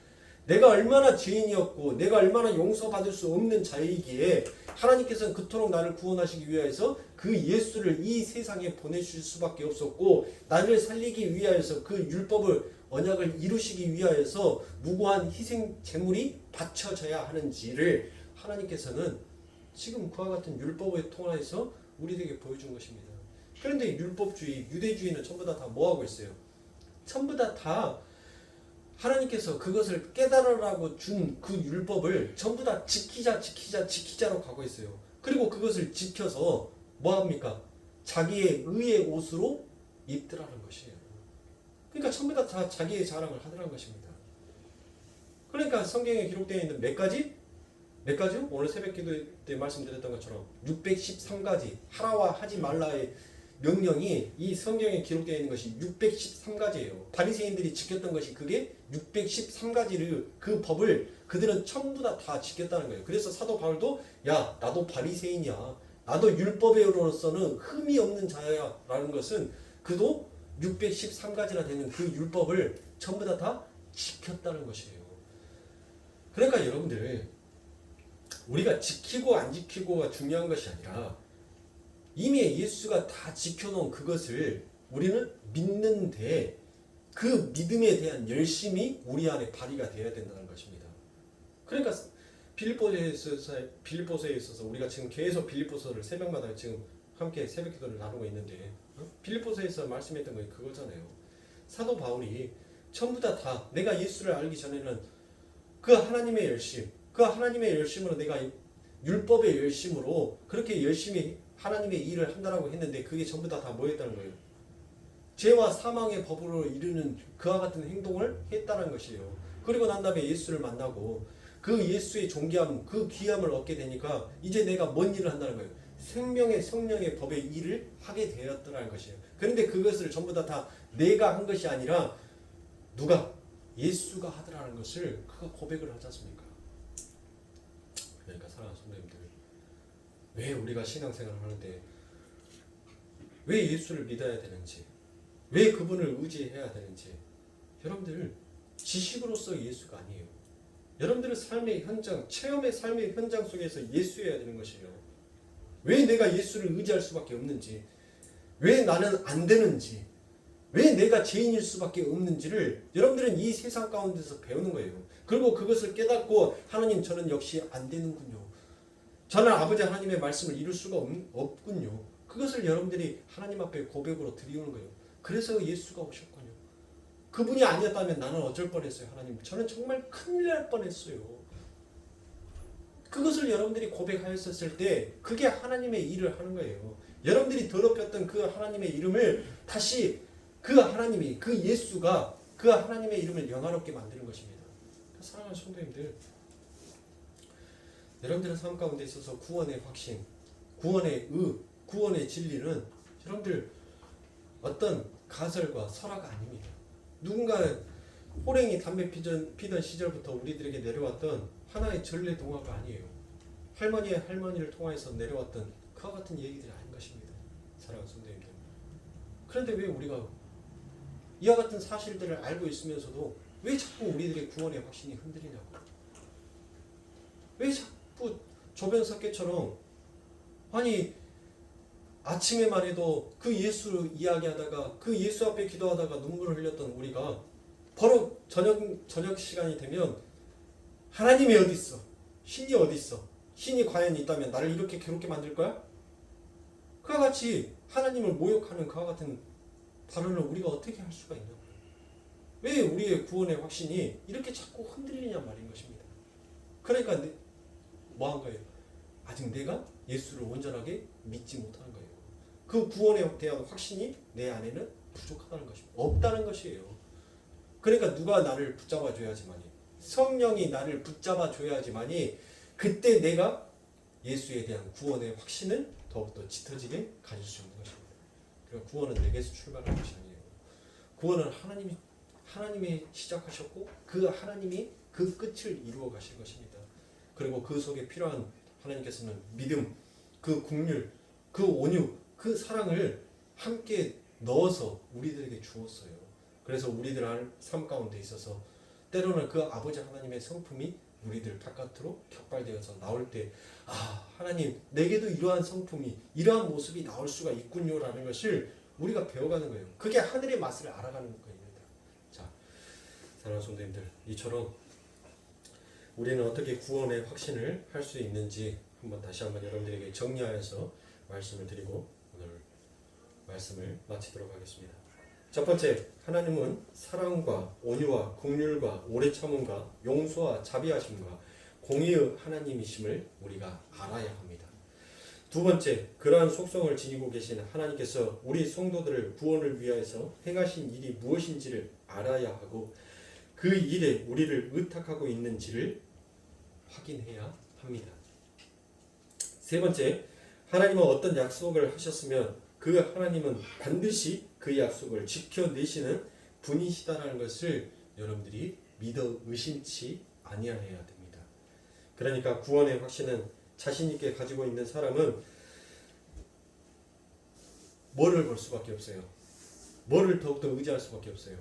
내가 얼마나 죄인이었고 내가 얼마나 용서받을 수 없는 자이기에 하나님께서는 그토록 나를 구원하시기 위하여서 그 예수를 이 세상에 보내실 수밖에 없었고, 나를 살리기 위하여서 그 율법을 언약을 이루시기 위하여서 무고한 희생 제물이 바쳐져야 하는지를 하나님께서는 지금 그와 같은 율법을 통해서 우리에게 보여준 것입니다. 그런데 율법주의, 유대주의는 전부 다 뭐하고 있어요? 전부 다 하나님께서 그것을 깨달으라고 준 그 율법을 전부 다 지키자로 가고 있어요. 그리고 그것을 지켜서 뭐합니까? 자기의 의의 옷으로 입더라는 것이에요. 그러니까 전부 다 자기의 자랑을 하더라는 것입니다. 그러니까 성경에 기록되어 있는 몇 가지요? 오늘 새벽 기도 때 말씀드렸던 것처럼 613가지 하라와 하지 말라의 명령이 이 성경에 기록되어 있는 것이 613가지예요. 바리새인들이 지켰던 것이 그게 613가지를, 그 법을 그들은 전부 다 지켰다는 거예요. 그래서 사도 바울도 야, 나도 바리새인이야, 나도 율법으로서는 흠이 없는 자야 라는 것은 그도 613가지나 되는 그 율법을 전부 다 지켰다는 것이에요. 그러니까 여러분들, 우리가 지키고 안 지키고가 중요한 것이 아니라 이미 예수가 다 지켜놓은 그것을 우리는 믿는데 그 믿음에 대한 열심이 우리 안에 발휘가 되어야 된다는 것입니다. 그러니까 빌립보서에 있어서 우리가 지금 계속 빌립보서를 새벽마다 지금 함께 새벽 기도를 나누고 있는데, 빌립보서에서 말씀했던 것이 그거잖아요. 사도 바울이 전부 다 내가 예수를 알기 전에는 그 하나님의 열심으로 내가 율법의 열심으로 그렇게 열심히 하나님의 일을 한다라고 했는데 그게 전부 다 뭐였다는 거예요? 죄와 사망의 법으로 이르는 그와 같은 행동을 했다는 것이에요. 그리고 난 다음에 예수를 만나고 그 예수의 존귀함, 그 귀함을 얻게 되니까 이제 내가 뭔 일을 한다는 거예요? 생명의 성령의 법의 일을 하게 되었다는 것이에요. 그런데 그것을 전부 다 내가 한 것이 아니라 누가? 예수가 하더라는 것을 그가 고백을 하지 않습니까? 그러니까 사랑하는 성도님들, 왜 우리가 신앙생활을 하는데 왜 예수를 믿어야 되는지, 왜 그분을 의지해야 되는지, 여러분들 지식으로서 예수가 아니에요. 여러분들의 삶의 현장, 체험의 삶의 현장 속에서 예수여야 되는 것이에요. 왜 내가 예수를 의지할 수밖에 없는지, 왜 나는 안 되는지, 왜 내가 죄인일 수밖에 없는지를 여러분들은 이 세상 가운데서 배우는 거예요. 그리고 그것을 깨닫고 하나님, 저는 역시 안 되는군요. 저는 아버지 하나님의 말씀을 이룰 수가 없군요. 그것을 여러분들이 하나님 앞에 고백으로 드리는 거예요. 그래서 예수가 오셨군요. 그분이 아니었다면 나는 어쩔 뻔했어요. 하나님, 저는 정말 큰일 날 뻔했어요. 그것을 여러분들이 고백하였을 때 그게 하나님의 일을 하는 거예요. 여러분들이 더럽혔던 그 하나님의 이름을 다시 그 하나님이, 그 예수가 그 하나님의 이름을 영화롭게 만드는 것입니다. 사랑하는 성도님들, 여러분들의 삶 가운데 있어서 구원의 확신, 구원의 구원의 진리는 여러분들 어떤 가설과 설화가 아닙니다. 누군가 호랭이 담배 피던 시절부터 우리들에게 내려왔던 하나의 전래 동화가 아니에요. 할머니를 통해서 내려왔던 그와 같은 얘기들이 아닌 것입니다. 사랑하는 성도님들. 그런데 왜 우리가 이와 같은 사실들을 알고 있으면서도 왜 자꾸 우리들의 구원의 확신이 흔들리냐고. 왜 자꾸 조변석계처럼, 아니 아침에만 해도 그 예수를 이야기하다가 그 예수 앞에 기도하다가 눈물을 흘렸던 우리가 바로 저녁 시간이 되면 하나님이 어디 있어? 신이 어디 있어? 신이 과연 있다면 나를 이렇게 괴롭게 만들 거야? 그와 같이 하나님을 모욕하는 그와 같은 발언을 우리가 어떻게 할 수가 있냐고요. 왜 우리의 구원의 확신이 이렇게 자꾸 흔들리냐 말인 것입니다. 그러니까 뭐 한 거예요? 아직 내가 예수를 온전하게 믿지 못하는 거예요. 그 구원에 대한 확신이 내 안에는 부족하다는 것입니다. 없다는 것이에요. 그러니까 누가 나를 붙잡아 줘야지만이, 성령이 나를 붙잡아 줘야지만이 그때 내가 예수에 대한 구원의 확신을 더욱더 짙어지게 가질 수 있는 것입니다. 그리고 구원은 내게서 출발하는 것이 아니에요. 구원은 하나님이 시작하셨고 그 하나님이 그 끝을 이루어 가실 것입니다. 그리고 그 속에 필요한 하나님께서는 믿음, 그 긍휼, 그 온유, 그 사랑을 함께 넣어서 우리들에게 주었어요. 그래서 우리들 삶 가운데 있어서 때로는 그 아버지 하나님의 성품이 우리들 바깥으로 격발되어서 나올 때, 아, 하나님 내게도 이러한 성품이, 이러한 모습이 나올 수가 있군요라는 것을 우리가 배워가는 거예요. 그게 하늘의 맛을 알아가는 거입니다. 자, 사랑하는 성도님들, 이처럼 우리는 어떻게 구원의 확신을 할 수 있는지 다시 한번 여러분들에게 정리하여서 말씀을 드리고 오늘 말씀을 마치도록 하겠습니다. 첫 번째, 하나님은 사랑과 온유와 긍휼과 오래 참음과 용서와 자비하심과 공의의 하나님이심을 우리가 알아야 합니다. 두 번째, 그러한 속성을 지니고 계신 하나님께서 우리 성도들을 구원을 위하여서 행하신 일이 무엇인지를 알아야 하고 그 일에 우리를 의탁하고 있는지를 확인해야 합니다. 세 번째, 하나님은 어떤 약속을 하셨으면 그 하나님은 반드시 그 약속을 지켜내시는 분이시다라는 것을 여러분들이 믿어 의심치 아니해야 됩니다. 그러니까 구원의 확신은 자신 있게 가지고 있는 사람은 뭐를 볼 수밖에 없어요. 뭐를 더욱더 의지할 수밖에 없어요.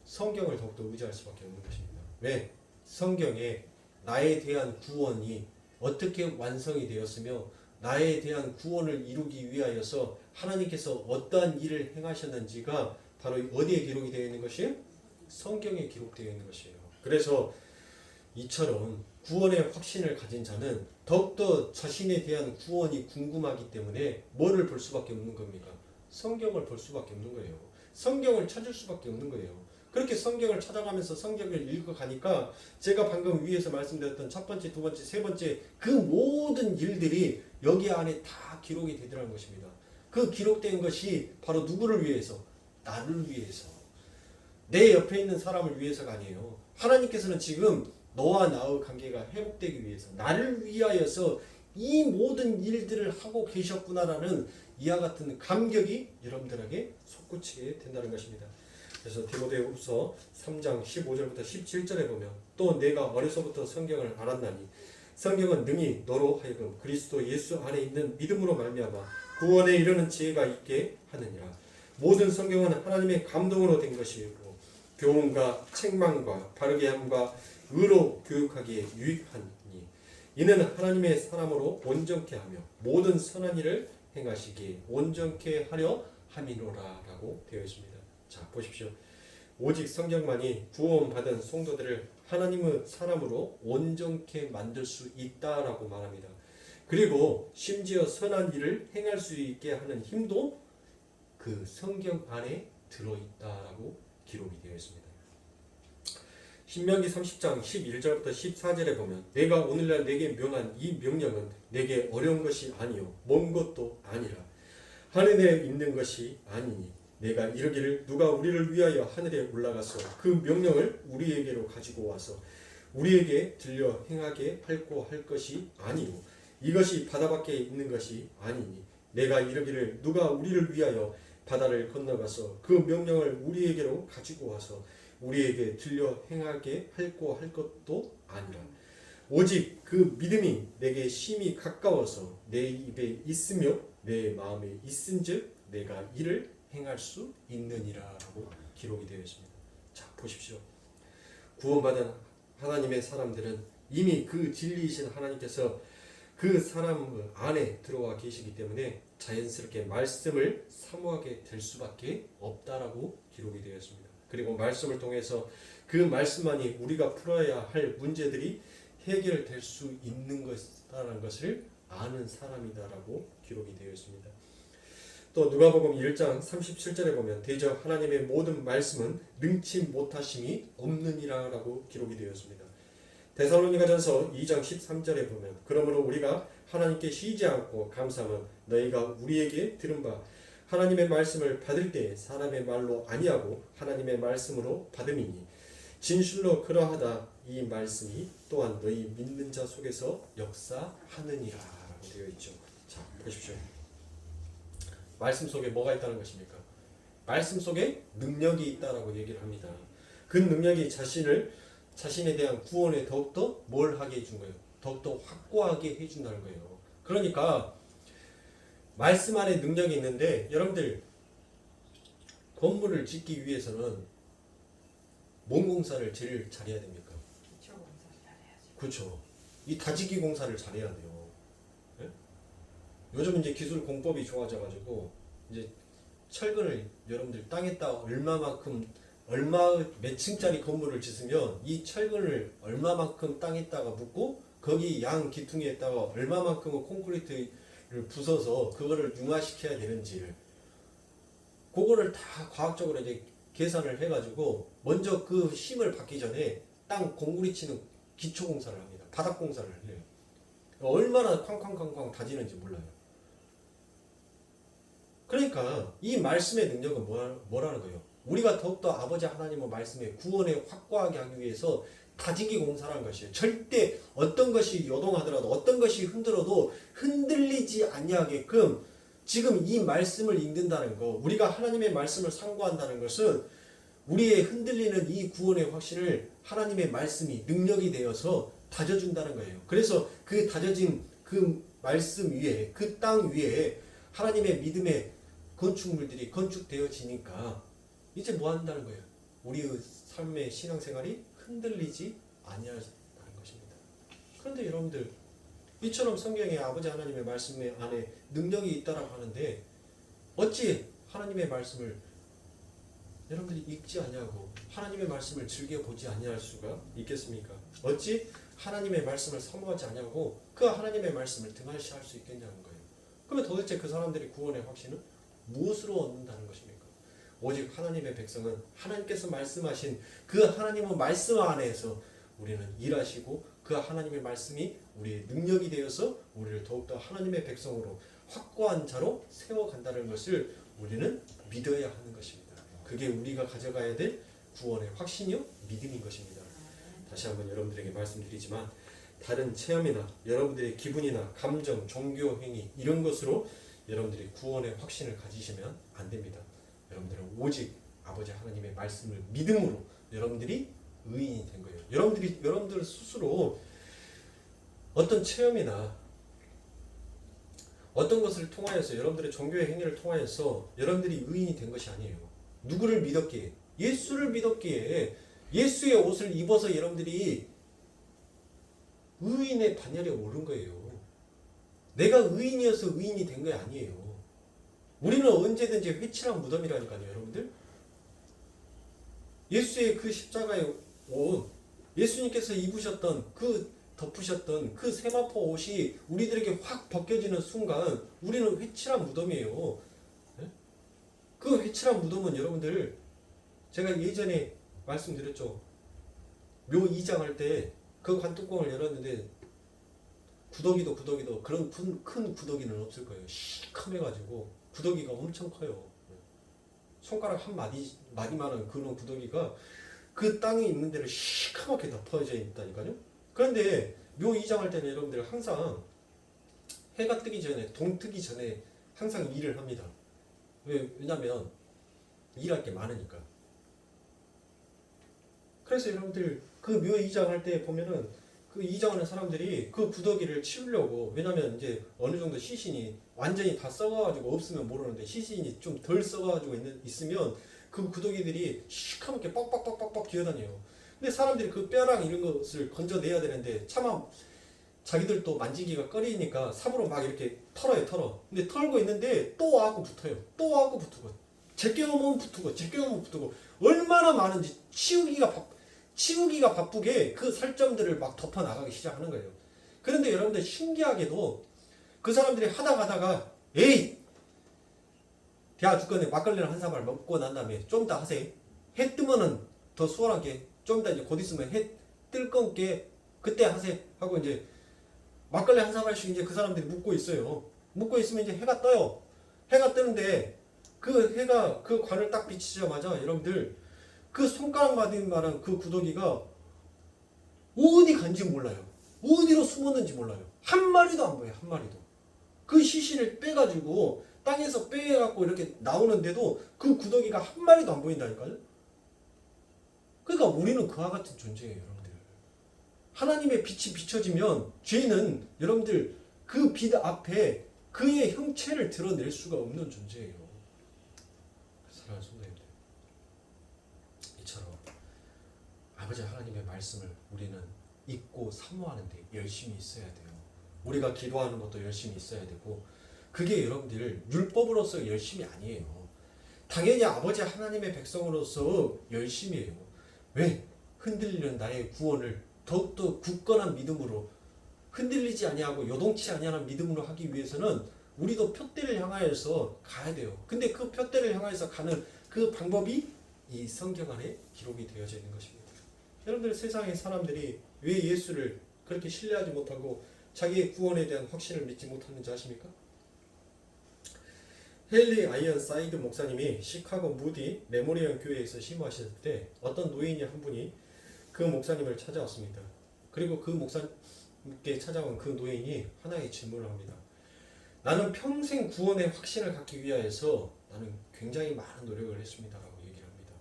성경을 더욱더 의지할 수밖에 없는 것입니다. 왜? 성경에 나에 대한 구원이 어떻게 완성이 되었으며 나에 대한 구원을 이루기 위하여서 하나님께서 어떠한 일을 행하셨는지가 바로 어디에 기록이 되어 있는 것이에요? 성경에 기록되어 있는 것이에요. 그래서 이처럼 구원의 확신을 가진 자는 더욱더 자신에 대한 구원이 궁금하기 때문에 뭐를 볼 수밖에 없는 겁니까? 성경을 볼 수밖에 없는 거예요. 성경을 찾을 수밖에 없는 거예요. 그렇게 성경을 찾아가면서 성경을 읽어가니까 제가 방금 위에서 말씀드렸던 첫 번째, 두 번째, 세 번째 그 모든 일들이 여기 안에 다 기록이 되더라는 것입니다. 그 기록된 것이 바로 누구를 위해서? 나를 위해서. 내 옆에 있는 사람을 위해서가 아니에요. 하나님께서는 지금 너와 나의 관계가 회복되기 위해서 나를 위하여서 이 모든 일들을 하고 계셨구나라는 이와 같은 감격이 여러분들에게 솟구치게 된다는 것입니다. 그래서 디모데후서 3장 15절부터 17절에 보면 또 내가 어려서부터 성경을 알았나니 성경은 능히 너로 하여금 그리스도 예수 안에 있는 믿음으로 말미암아 구원에 이르는 지혜가 있게 하느니라. 모든 성경은 하나님의 감동으로 된 것이고 교훈과 책망과 바르게 함과 의로 교육하기에 유익하니 이는 하나님의 사람으로 온전케 하며 모든 선한 일을 행하시기에 온전케 하려 함이로라라고 되어 있습니다. 자, 보십시오. 오직 성경만이 구원받은 성도들을 하나님의 사람으로 온전케 만들 수 있다라고 말합니다. 그리고 심지어 선한 일을 행할 수 있게 하는 힘도 그 성경 안에 들어있다라고 기록이 되어 있습니다. 신명기 30장 11절부터 14절에 보면 내가 오늘날 내게 명한 이 명령은 내게 어려운 것이 아니요 먼 것도 아니라 하늘에 있는 것이 아니니 내가 이르기를 누가 우리를 위하여 하늘에 올라가서 그 명령을 우리에게로 가지고 와서 우리에게 들려 행하게 할고 할 것이 아니요 이것이 바다 밖에 있는 것이 아니니 내가 이르기를 누가 우리를 위하여 바다를 건너가서 그 명령을 우리에게로 가지고 와서 우리에게 들려 행하게 할고 할 것도 아니라 오직 그 믿음이 내게 심히 가까워서 내 입에 있으며 내 마음에 있은즉 내가 이를 행할 수 있느니라라고 기록이 되어 있습니다. 자, 보십시오. 구원받은 하나님의 사람들은 이미 그 진리이신 하나님께서 그 사람 안에 들어와 계시기 때문에 자연스럽게 말씀을 사모하게 될 수밖에 없다라고 기록이 되어 있습니다. 그리고 말씀을 통해서 그 말씀만이 우리가 풀어야 할 문제들이 해결될 수 있는 것이라는 것을 아는 사람이다라고 기록이 되어 있습니다. 또 누가복음 1장 37절에 보면 대저 하나님의 모든 말씀은 능치 못하심이 없느니라라고 기록이 되어 있습니다. 데살로니가전서 2장 13절에 보면 그러므로 우리가 하나님께 쉬지 않고 감사함은 너희가 우리에게 들은 바 하나님의 말씀을 받을 때 사람의 말로 아니하고 하나님의 말씀으로 받음이니 진실로 그러하다 이 말씀이 또한 너희 믿는 자 속에서 역사하느니라 라고 되어 있죠. 자, 보십시오. 말씀 속에 뭐가 있다는 것입니까? 말씀 속에 능력이 있다라고 얘기를 합니다. 그 능력이 자신에 대한 구원에 더욱더 뭘 하게 해준 거예요? 더욱더 확고하게 해준다는 거예요. 그러니까 말씀 안에 능력이 있는데 여러분들 건물을 짓기 위해서는 뭔 공사를 제일 잘해야 됩니까? 기초 공사 잘해야지. 그렇죠. 이 다지기 공사를 잘해야 돼요. 예? 요즘 이제 기술 공법이 좋아져가지고 이제 철근을 여러분들 땅에다 얼마 몇 층짜리 건물을 짓으면 이 철근을 얼마만큼 땅에다가 묻고 거기 양 기퉁에다가 얼마만큼의 콘크리트를 부숴서 그거를 융화시켜야 되는지를 그거를 다 과학적으로 이제 계산을 해가지고 먼저 그 힘을 받기 전에 땅 공구리 치는 기초 공사를 합니다. 바닥 공사를 해요. 얼마나 쾅쾅쾅쾅 다지는지 몰라요. 그러니까 이 말씀의 능력은 뭐라는 거예요? 우리가 더욱더 아버지 하나님의 말씀에 구원에 확고하게 하기 위해서 다지기 공사라는 것이에요. 절대 어떤 것이 요동하더라도 어떤 것이 흔들어도 흔들리지 아니하게끔 지금 이 말씀을 읽는다는 거, 우리가 하나님의 말씀을 상고한다는 것은 우리의 흔들리는 이 구원의 확신을 하나님의 말씀이 능력이 되어서 다져준다는 거예요. 그래서 그 다져진 그 말씀 위에, 그 땅 위에 하나님의 믿음의 건축물들이 건축되어지니까 이제 뭐 한다는 거예요? 우리의 삶의 신앙생활이 흔들리지 아니하다는 것입니다. 그런데 여러분들 이처럼 성경에 아버지 하나님의 말씀 안에 능력이 있다라고 하는데 어찌 하나님의 말씀을 여러분들이 읽지 아니하고 하나님의 말씀을 즐겨보지 아니할 수가 있겠습니까? 어찌 하나님의 말씀을 사모하지 아니하고 그 하나님의 말씀을 등한시할 수 있겠냐는 거예요. 그러면 도대체 그 사람들이 구원의 확신은 무엇으로 얻는다는 것입니까? 오직 하나님의 백성은 하나님께서 말씀하신 그 하나님의 말씀 안에서 우리는 일하시고 그 하나님의 말씀이 우리의 능력이 되어서 우리를 더욱더 하나님의 백성으로 확고한 자로 세워간다는 것을 우리는 믿어야 하는 것입니다. 그게 우리가 가져가야 될 구원의 확신이요 믿음인 것입니다. 다시 한번 여러분들에게 말씀드리지만 다른 체험이나 여러분들의 기분이나 감정, 종교 행위 이런 것으로 여러분들이 구원의 확신을 가지시면 안 됩니다. 여러분들은 오직 아버지 하나님의 말씀을 믿음으로 여러분들이 의인이 된 거예요. 여러분들 스스로 어떤 체험이나 어떤 것을 통하여서 여러분들의 종교의 행위를 통하여서 여러분들이 의인이 된 것이 아니에요. 누구를 믿었기에? 예수를 믿었기에 예수의 옷을 입어서 여러분들이 의인의 반열에 오른 거예요. 내가 의인이어서 의인이 된 게 아니에요. 우리는 언제든지 회칠한 무덤이라니까요, 여러분들. 예수의 그 십자가의 옷, 예수님께서 입으셨던 덮으셨던 그 세마포 옷이 우리들에게 확 벗겨지는 순간 우리는 회칠한 무덤이에요. 그 회칠한 무덤은 여러분들 제가 예전에 말씀드렸죠. 묘 2장 할 때 그 관뚜껑을 열었는데 구더기도 그런 큰 구더기는 없을 거예요. 시커매가지고 구더기가 엄청 커요. 손가락 한 마디만한 그런 구더기가 그 땅에 있는 데를 시커멓게 덮어져 있다니까요. 그런데 묘 2장 할 때는 여러분들 항상 해가 뜨기 전에 동트기 전에 항상 일을 합니다. 왜냐면 일할 게 많으니까. 그래서 여러분들 그 묘 2장 할 때 보면은 그 2장 하는 사람들이 그 구더기를 치우려고, 왜냐면 이제 어느 정도 시신이 완전히 다 썩어가지고 없으면 모르는데 시신이 좀 덜 썩어가지고 있으면 그 구더기들이 시커멓게 뻑뻑뻑뻑뻑 기어다녀요. 근데 사람들이 그 뼈랑 이런 것을 건져내야 되는데 차마 자기들도 만지기가 꺼리니까 삽으로 막 이렇게 털어요. 근데 털고 있는데 또 와갖고 붙어요. 또 와갖고 붙고 제껴오면 붙고 얼마나 많은지 치우기가 바쁘게 그 살점들을 막 덮어 나가기 시작하는 거예요. 그런데 여러분들 신기하게도 그 사람들이 하다가 에이 대하 죽겠네, 막걸리를 한 사발 먹고 난 다음에 좀 이따 하세요. 해 뜨면은 더 수월하게 좀 이따 이제 곧 있으면 해 뜰 건게 그때 하세요 하고 이제 막걸리 한 사발씩 이제 그 사람들이 묵고 있어요. 묵고 있으면 이제 해가 떠요. 해가 뜨는데 그 해가 그 관을 딱 비치자마자 여러분들 그 손가락만이 말한 그 구더기가 어디 간지 몰라요. 어디로 숨었는지 몰라요. 한 마리도 안 보여요. 한 마리도. 그 시신을 빼가지고 땅에서 빼갖고 이렇게 나오는데도 그 구더기가 한 마리도 안 보인다니까요. 그러니까 우리는 그와 같은 존재예요, 여러분들. 하나님의 빛이 비춰지면 죄는 여러분들 그 빛 앞에 그의 형체를 드러낼 수가 없는 존재예요. 사랑하는 성도님들, 이처럼 아버지 하나님의 말씀을 우리는 읽고 사모하는데 열심히 있어야 돼요. 우리가 기도하는 것도 열심히 있어야 되고, 그게 여러분들 율법으로서 열심이 아니에요. 당연히 아버지 하나님의 백성으로서 열심히 해요. 왜? 흔들리는 나의 구원을 더욱더 굳건한 믿음으로, 흔들리지 아니하고 요동치 아니하는 믿음으로 하기 위해서는 우리도 표대를 향하여서 가야 돼요. 근데 그 표대를 향하여서 가는 그 방법이 이 성경 안에 기록이 되어져 있는 것입니다. 여러분들, 세상의 사람들이 왜 예수를 그렇게 신뢰하지 못하고 자기의 구원에 대한 확신을 믿지 못하는지 아십니까? 헨리 아이언사이드 목사님이 시카고 무디 메모리얼 교회에서 심호하실 때 어떤 노인이 한 분이 그 목사님을 찾아왔습니다. 그리고 그 목사님께 찾아온 그 노인이 하나의 질문을 합니다. 나는 평생 구원의 확신을 갖기 위하여서 나는 굉장히 많은 노력을 했습니다 라고 얘기를 합니다.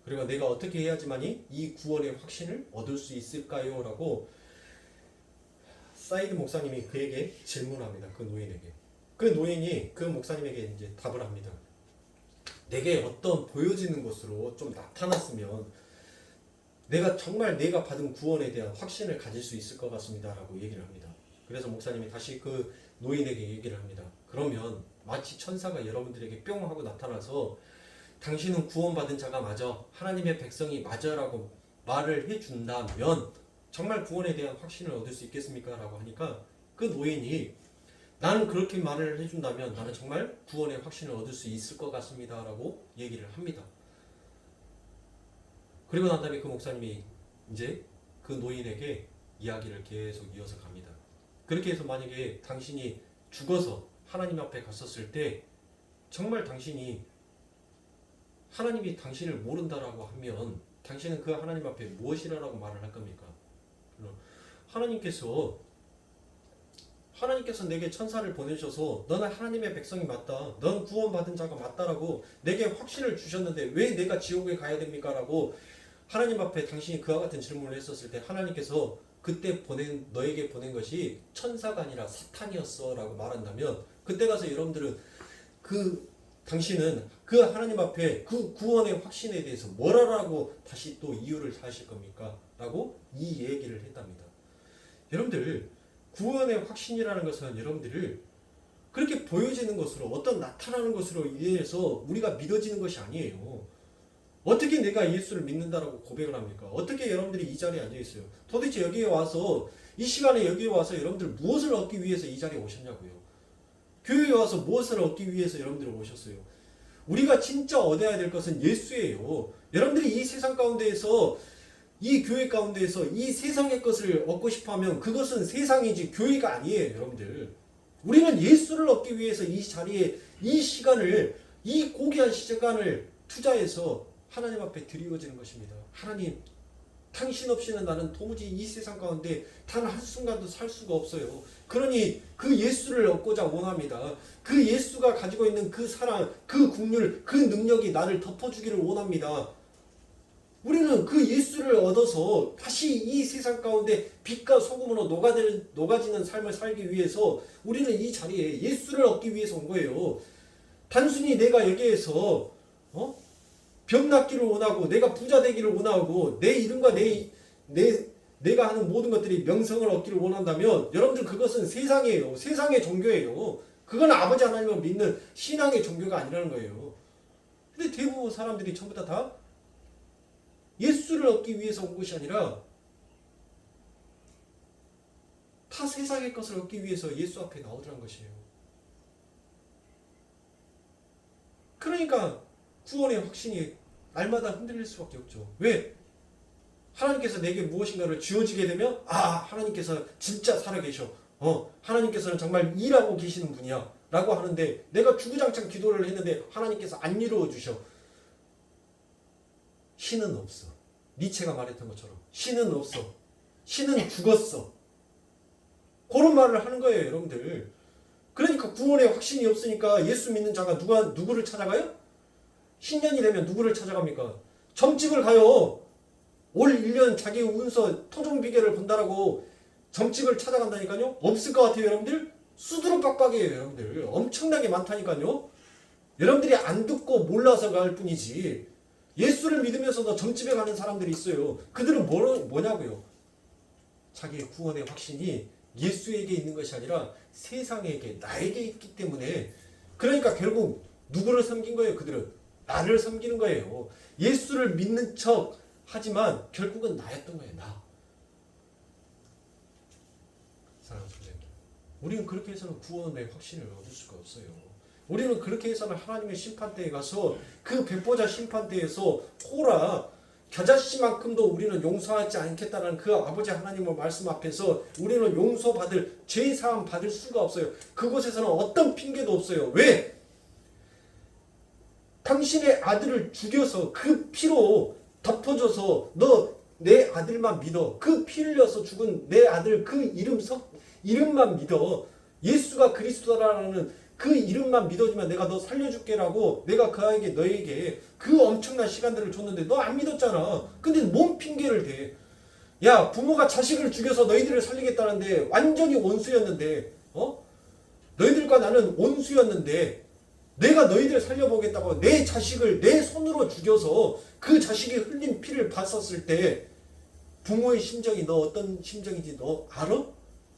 그리고 내가 어떻게 해야지만이 이 구원의 확신을 얻을 수 있을까요? 라고 사이드 목사님이 그에게 질문합니다. 그 노인에게. 그 노인이 그 목사님에게 이제 답을 합니다. 내게 어떤 보여지는 것으로 좀 나타났으면 내가 정말 내가 받은 구원에 대한 확신을 가질 수 있을 것 같습니다 라고 얘기를 합니다. 그래서 목사님이 다시 그 노인에게 얘기를 합니다. 그러면 마치 천사가 여러분들에게 뿅 하고 나타나서 당신은 구원받은 자가 맞아, 하나님의 백성이 맞아 라고 말을 해준다면 정말 구원에 대한 확신을 얻을 수 있겠습니까? 라고 하니까 그 노인이 나는 그렇게 말을 해준다면 나는 정말 구원의 확신을 얻을 수 있을 것 같습니다 라고 얘기를 합니다. 그리고 난 다음에 그 목사님이 이제 그 노인에게 이야기를 계속 이어서 갑니다. 그렇게 해서 만약에 당신이 죽어서 하나님 앞에 갔었을 때 정말 당신이 하나님이 당신을 모른다라고 하면 당신은 그 하나님 앞에 무엇이라고 말을 할 겁니까? 하나님께서 내게 천사를 보내셔서 너는 하나님의 백성이 맞다, 넌 구원받은 자가 맞다라고 내게 확신을 주셨는데 왜 내가 지옥에 가야 됩니까? 라고 하나님 앞에 당신이 그와 같은 질문을 했었을 때 하나님께서 그때 너에게 보낸 것이 천사가 아니라 사탄이었어 라고 말한다면 그때 가서 여러분들은 당신은 그 하나님 앞에 그 구원의 확신에 대해서 뭐라고 다시 또 이유를 하실 겁니까? 라고 이 얘기를 했답니다. 여러분들, 구원의 확신이라는 것은 여러분들을 그렇게 보여지는 것으로, 어떤 나타나는 것으로 인해서 우리가 믿어지는 것이 아니에요. 어떻게 내가 예수를 믿는다라고 고백을 합니까? 어떻게 여러분들이 이 자리에 앉아 있어요? 도대체 여기에 와서, 이 시간에 여기에 와서 여러분들 무엇을 얻기 위해서 이 자리에 오셨냐고요? 교회에 와서 무엇을 얻기 위해서 여러분들이 오셨어요? 우리가 진짜 얻어야 될 것은 예수예요. 여러분들이 이 세상 가운데에서, 이 교회 가운데에서 이 세상의 것을 얻고 싶어하면 그것은 세상이지 교회가 아니에요, 여러분들. 우리는 예수를 얻기 위해서 이 자리에 이 시간을, 이 고귀한 시간을 투자해서 하나님 앞에 드리워지는 것입니다. 하나님, 당신 없이는 나는 도무지 이 세상 가운데 단 한순간도 살 수가 없어요. 그러니 그 예수를 얻고자 원합니다. 그 예수가 가지고 있는 그 사랑, 그 국률, 그 능력이 나를 덮어주기를 원합니다. 우리는 그 예수를 얻어서 다시 이 세상 가운데 빛과 소금으로 녹아지는 삶을 살기 위해서 우리는 이 자리에 예수를 얻기 위해서 온 거예요. 단순히 내가 여기에서 병 낫기를 원하고 내가 부자 되기를 원하고 내 이름과 내가 하는 모든 것들이 명성을 얻기를 원한다면 여러분들 그것은 세상이에요. 세상의 종교예요. 그건 아버지 하나님을 믿는 신앙의 종교가 아니라는 거예요. 근데 대부분 사람들이 전부 다 예수를 얻기 위해서 온 것이 아니라 타 세상의 것을 얻기 위해서 예수 앞에 나오더란 것이에요. 그러니까 구원의 확신이 날마다 흔들릴 수밖에 없죠. 왜? 하나님께서 내게 무엇인가를 주어지게 되면 하나님께서 진짜 살아계셔. 하나님께서는 정말 일하고 계시는 분이야 라고 하는데 내가 주구장창 기도를 했는데 하나님께서 안 이루어 주셔. 신은 없어. 니체가 말했던 것처럼 신은 없어. 신은 죽었어. 그런 말을 하는 거예요, 여러분들. 그러니까 구원의 확신이 없으니까 예수 믿는 자가 누구를 찾아가요? 신년이 되면 누구를 찾아갑니까? 점집을 가요. 올 1년 자기 운서 토종 비결을 본다라고 점집을 찾아간다니까요. 없을 것 같아요, 여러분들. 수두룩 빡빡이에요, 여러분들. 엄청나게 많다니까요. 여러분들이 안 듣고 몰라서 갈 뿐이지. 예수를 믿으면서도 점집에 가는 사람들이 있어요. 그들은 뭐냐고요? 자기의 구원의 확신이 예수에게 있는 것이 아니라 세상에게, 나에게 있기 때문에. 그러니까 결국 누구를 섬긴 거예요? 그들은 나를 섬기는 거예요. 예수를 믿는 척 하지만 결국은 나였던 거예요. 나. 사랑하는 성도님들, 우리는 그렇게 해서는 구원의 확신을 얻을 수가 없어요. 우리는 그렇게 해서는 하나님의 심판대에 가서 그 백보자 심판대에서 호라 겨자씨만큼도 우리는 용서하지 않겠다는 그 아버지 하나님의 말씀 앞에서 우리는 용서받을, 죄사함 받을 수가 없어요. 그곳에서는 어떤 핑계도 없어요. 왜? 당신의 아들을 죽여서 그 피로 덮어줘서 너 내 아들만 믿어. 그 피 흘려서 죽은 내 아들 그 이름만 믿어. 예수가 그리스도라는 그 이름만 믿어주면 내가 너 살려줄게라고 내가 너에게 그 엄청난 시간들을 줬는데 너 안 믿었잖아. 근데 뭔 핑계를 대? 야, 부모가 자식을 죽여서 너희들을 살리겠다는데 완전히 원수였는데, 너희들과 나는 원수였는데 내가 너희들을 살려보겠다고 내 자식을 내 손으로 죽여서 그 자식이 흘린 피를 봤었을 때 부모의 심정이 너 어떤 심정인지 너 알아?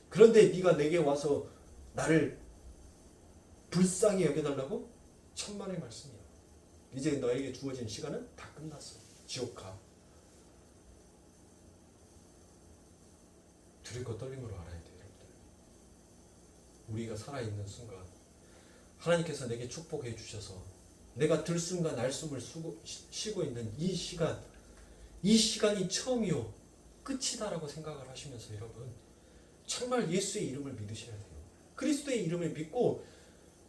그런데 네가 내게 와서 나를 불쌍히 여겨달라고? 천만의 말씀이야. 이제 너에게 주어진 시간은 다 끝났어. 지옥 가. 두렵고 떨림으로 알아야 돼, 여러분들. 우리가 살아있는 순간 하나님께서 내게 축복해 주셔서 내가 들숨과 날숨을 쉬고 있는 이 시간이 처음이요 끝이다라고 생각을 하시면서 여러분 정말 예수의 이름을 믿으셔야 돼요. 그리스도의 이름을 믿고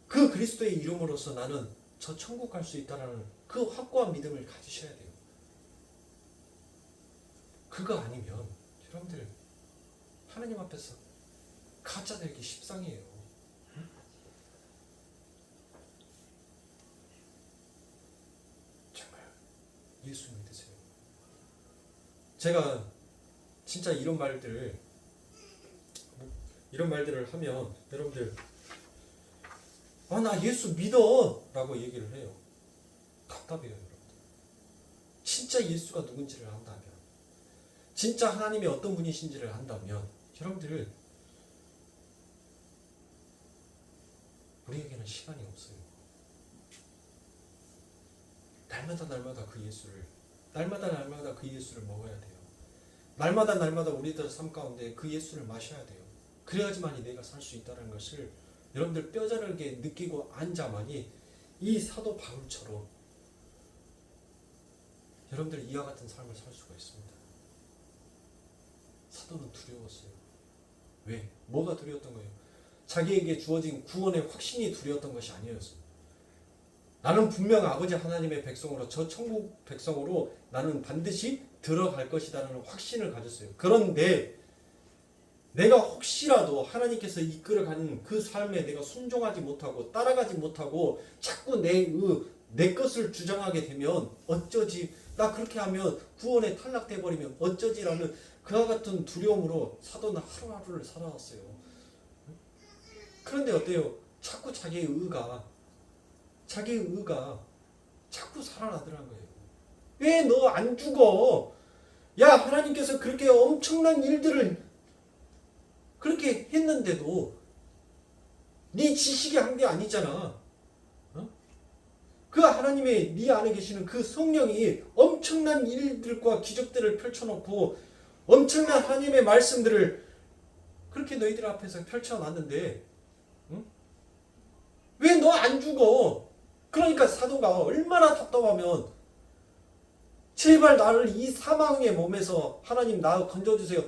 그 그리스도의 이름으로서 나는 저 천국 갈 수 있다라는 그 확고한 믿음을 가지셔야 돼요. 그거 아니면 여러분들 하나님 앞에서 가짜 되기 십상이에요. 정말 예수 믿으세요. 제가 진짜 이런 말들을 하면 여러분들 나 예수 믿어 라고 얘기를 해요. 답답해요, 여러분들. 진짜 예수가 누군지를 안다면, 진짜 하나님이 어떤 분이신지를 안다면 여러분들 우리에게는 시간이 없어요. 날마다 그 예수를 날마다 그 예수를 먹어야 돼요. 날마다 우리들 삶 가운데 그 예수를 마셔야 돼요. 그래야지만이 내가 살 수 있다는 것을 여러분들 뼈저리게 느끼고 앉아만이 이 사도 바울처럼 여러분들 이와 같은 삶을 살 수가 있습니다. 사도는 두려웠어요. 왜? 뭐가 두려웠던 거예요? 자기에게 주어진 구원의 확신이 두려웠던 것이 아니었어요. 나는 분명 아버지 하나님의 백성으로, 저 천국 백성으로 나는 반드시 들어갈 것이라는 확신을 가졌어요. 그런데 내가 혹시라도 하나님께서 이끌어가는 그 삶에 내가 순종하지 못하고 따라가지 못하고 자꾸 내 것을 주장하게 되면 어쩌지, 나 그렇게 하면 구원에 탈락돼 버리면 어쩌지라는 그와 같은 두려움으로 사도는 하루하루를 살아왔어요. 그런데 어때요? 자꾸 자기의 의가 자꾸 살아나더라는 거예요. 왜 너 안 죽어? 야, 하나님께서 그렇게 엄청난 일들을 그렇게 했는데도 네 지식이 한 게 아니잖아. 그 하나님의 네 안에 계시는 그 성령이 엄청난 일들과 기적들을 펼쳐놓고 엄청난 하나님의 말씀들을 그렇게 너희들 앞에서 펼쳐놨는데 왜 너 안 죽어? 그러니까 사도가 얼마나 답답하면 제발 나를 이 사망의 몸에서 하나님 나 건져주세요.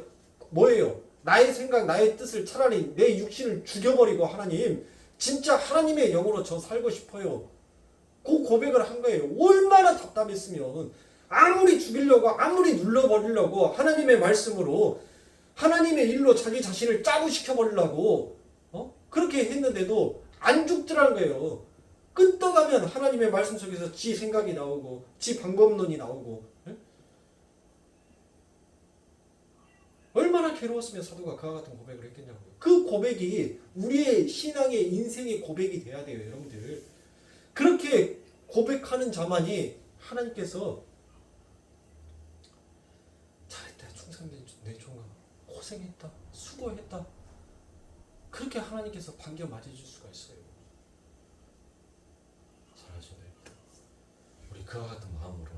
뭐예요? 나의 생각, 나의 뜻을 차라리 내 육신을 죽여버리고 하나님 진짜 하나님의 영으로 저 살고 싶어요. 그 고백을 한 거예요. 얼마나 답답했으면 아무리 죽이려고 아무리 눌러버리려고 하나님의 말씀으로 하나님의 일로 자기 자신을 짜부시켜버리려고 그렇게 했는데도 안 죽더라는 거예요. 끄떡하면 하나님의 말씀 속에서 지 생각이 나오고 지 방법론이 나오고 얼마나 괴로웠으면 사도가 그와 같은 고백을 했겠냐고요. 그 고백이 우리의 신앙의 인생의 고백이 돼야 돼요. 여러분들. 그렇게 고백하는 자만이 하나님께서 잘했다, 충성된 내 종아, 고생했다, 수고했다, 그렇게 하나님께서 반겨 맞아줄 수가 있어요. 사랑하시네. 우리 그와 같은 마음으로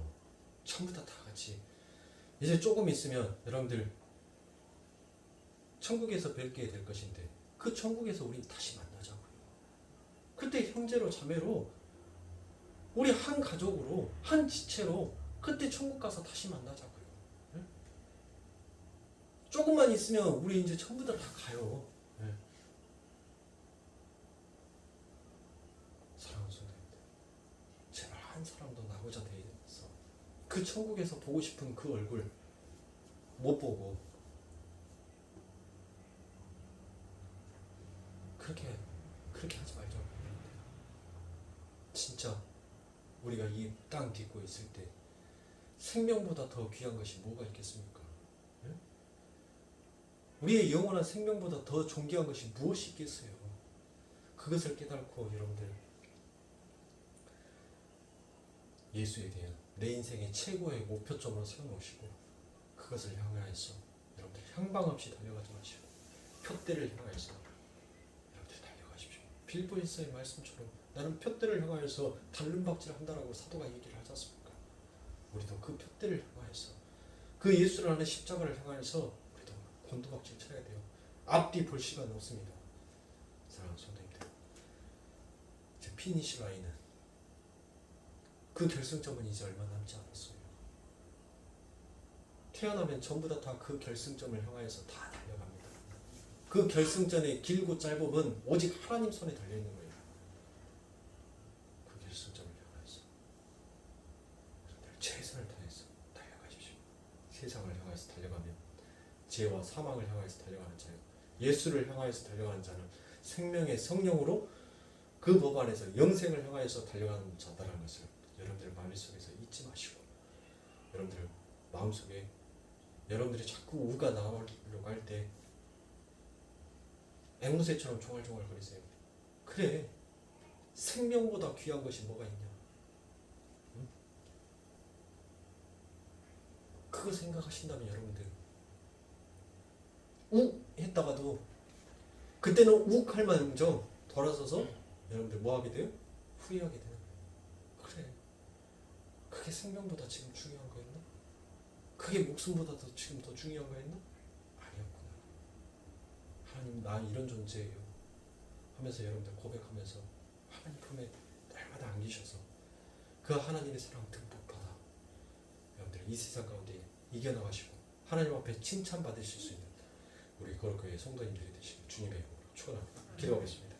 전부 다 같이 이제 조금 있으면 여러분들 천국에서 뵙게 될 것인데 그 천국에서 우리 다시 만나자고요. 그때 형제로 자매로 우리 한 가족으로 한 지체로 그때 천국 가서 다시 만나자고요. 네? 조금만 있으면 우리 이제 전부 다 가요. 네. 사랑하는 성도님들, 제발 한 사람도 나고자 되어서 그 천국에서 보고 싶은 그 얼굴 못 보고 그렇게 하지 말자고. 진짜 우리가 이 땅 딛고 있을 때 생명보다 더 귀한 것이 뭐가 있겠습니까? 네? 우리의 영원한 생명보다 더 존귀한 것이 무엇이 있겠어요? 그것을 깨닫고 여러분들 예수에 대한 내 인생의 최고의 목표점으로 세워놓으시고 그것을 향하여서 여러분들 향방 없이 달려가지 마시고 표대를 향하여서 여러분들 달려가십시오. 빌보에서의 말씀처럼 나는 표대를 향하여서 달름박질 한다라고 사도가 얘기를 하지 않습니까? 우리도 그 표대를 향하여서 그 예수라는 십자가를 향하여서 우리도 곤두박질 쳐야 돼요. 앞뒤 볼 시간 없습니다. 사랑하는 성도님들, 제 피니시 라인은 그 결승점은 이제 얼마 남지 않았어요. 태어나면 전부 다 그 결승점을 향하여서 다 달려갑니다. 그 결승전의 길고 짧음은 오직 하나님 손에 달려있는 거예요. 그 결승점을 향하여서 최선을 다해서 달려가십시오. 세상을 향하여서 달려가면 죄와 사망을 향하여서 달려가는 자요, 예수를 향하여서 달려가는 자는 생명의 성령으로 그 법 안에서 영생을 향하여서 달려가는 자다라는 것을 여러분들 마음속에서 잊지 마시고, 여러분들 마음속에 여러분들이 자꾸 우가 나오려고 할 때 앵무새처럼 종알종알 거리세요. 그래, 생명보다 귀한 것이 뭐가 있냐? 응? 그거 생각하신다면 여러분들 욱 했다가도 그때는 욱 할 만정 돌아서서 여러분들 뭐 하게 돼요? 후회하게 되는 거예요. 그래, 그게 생명보다 지금 중요한 거였나? 그게 목숨보다 더 지금 더 중요한 거였나? 아니었구나. 하나님, 나 이런 존재예요 하면서 여러분들 고백하면서 하나님 품에 날마다 안기셔서 그 하나님의 사랑 듬뿍 받아 여러분들 이 세상 가운데 이겨나가시고 하나님 앞에 칭찬받으실 수 있는 우리 거룩교회 성도님들이 되시길 주님의 이름으로 축원합니다. 기도하겠습니다.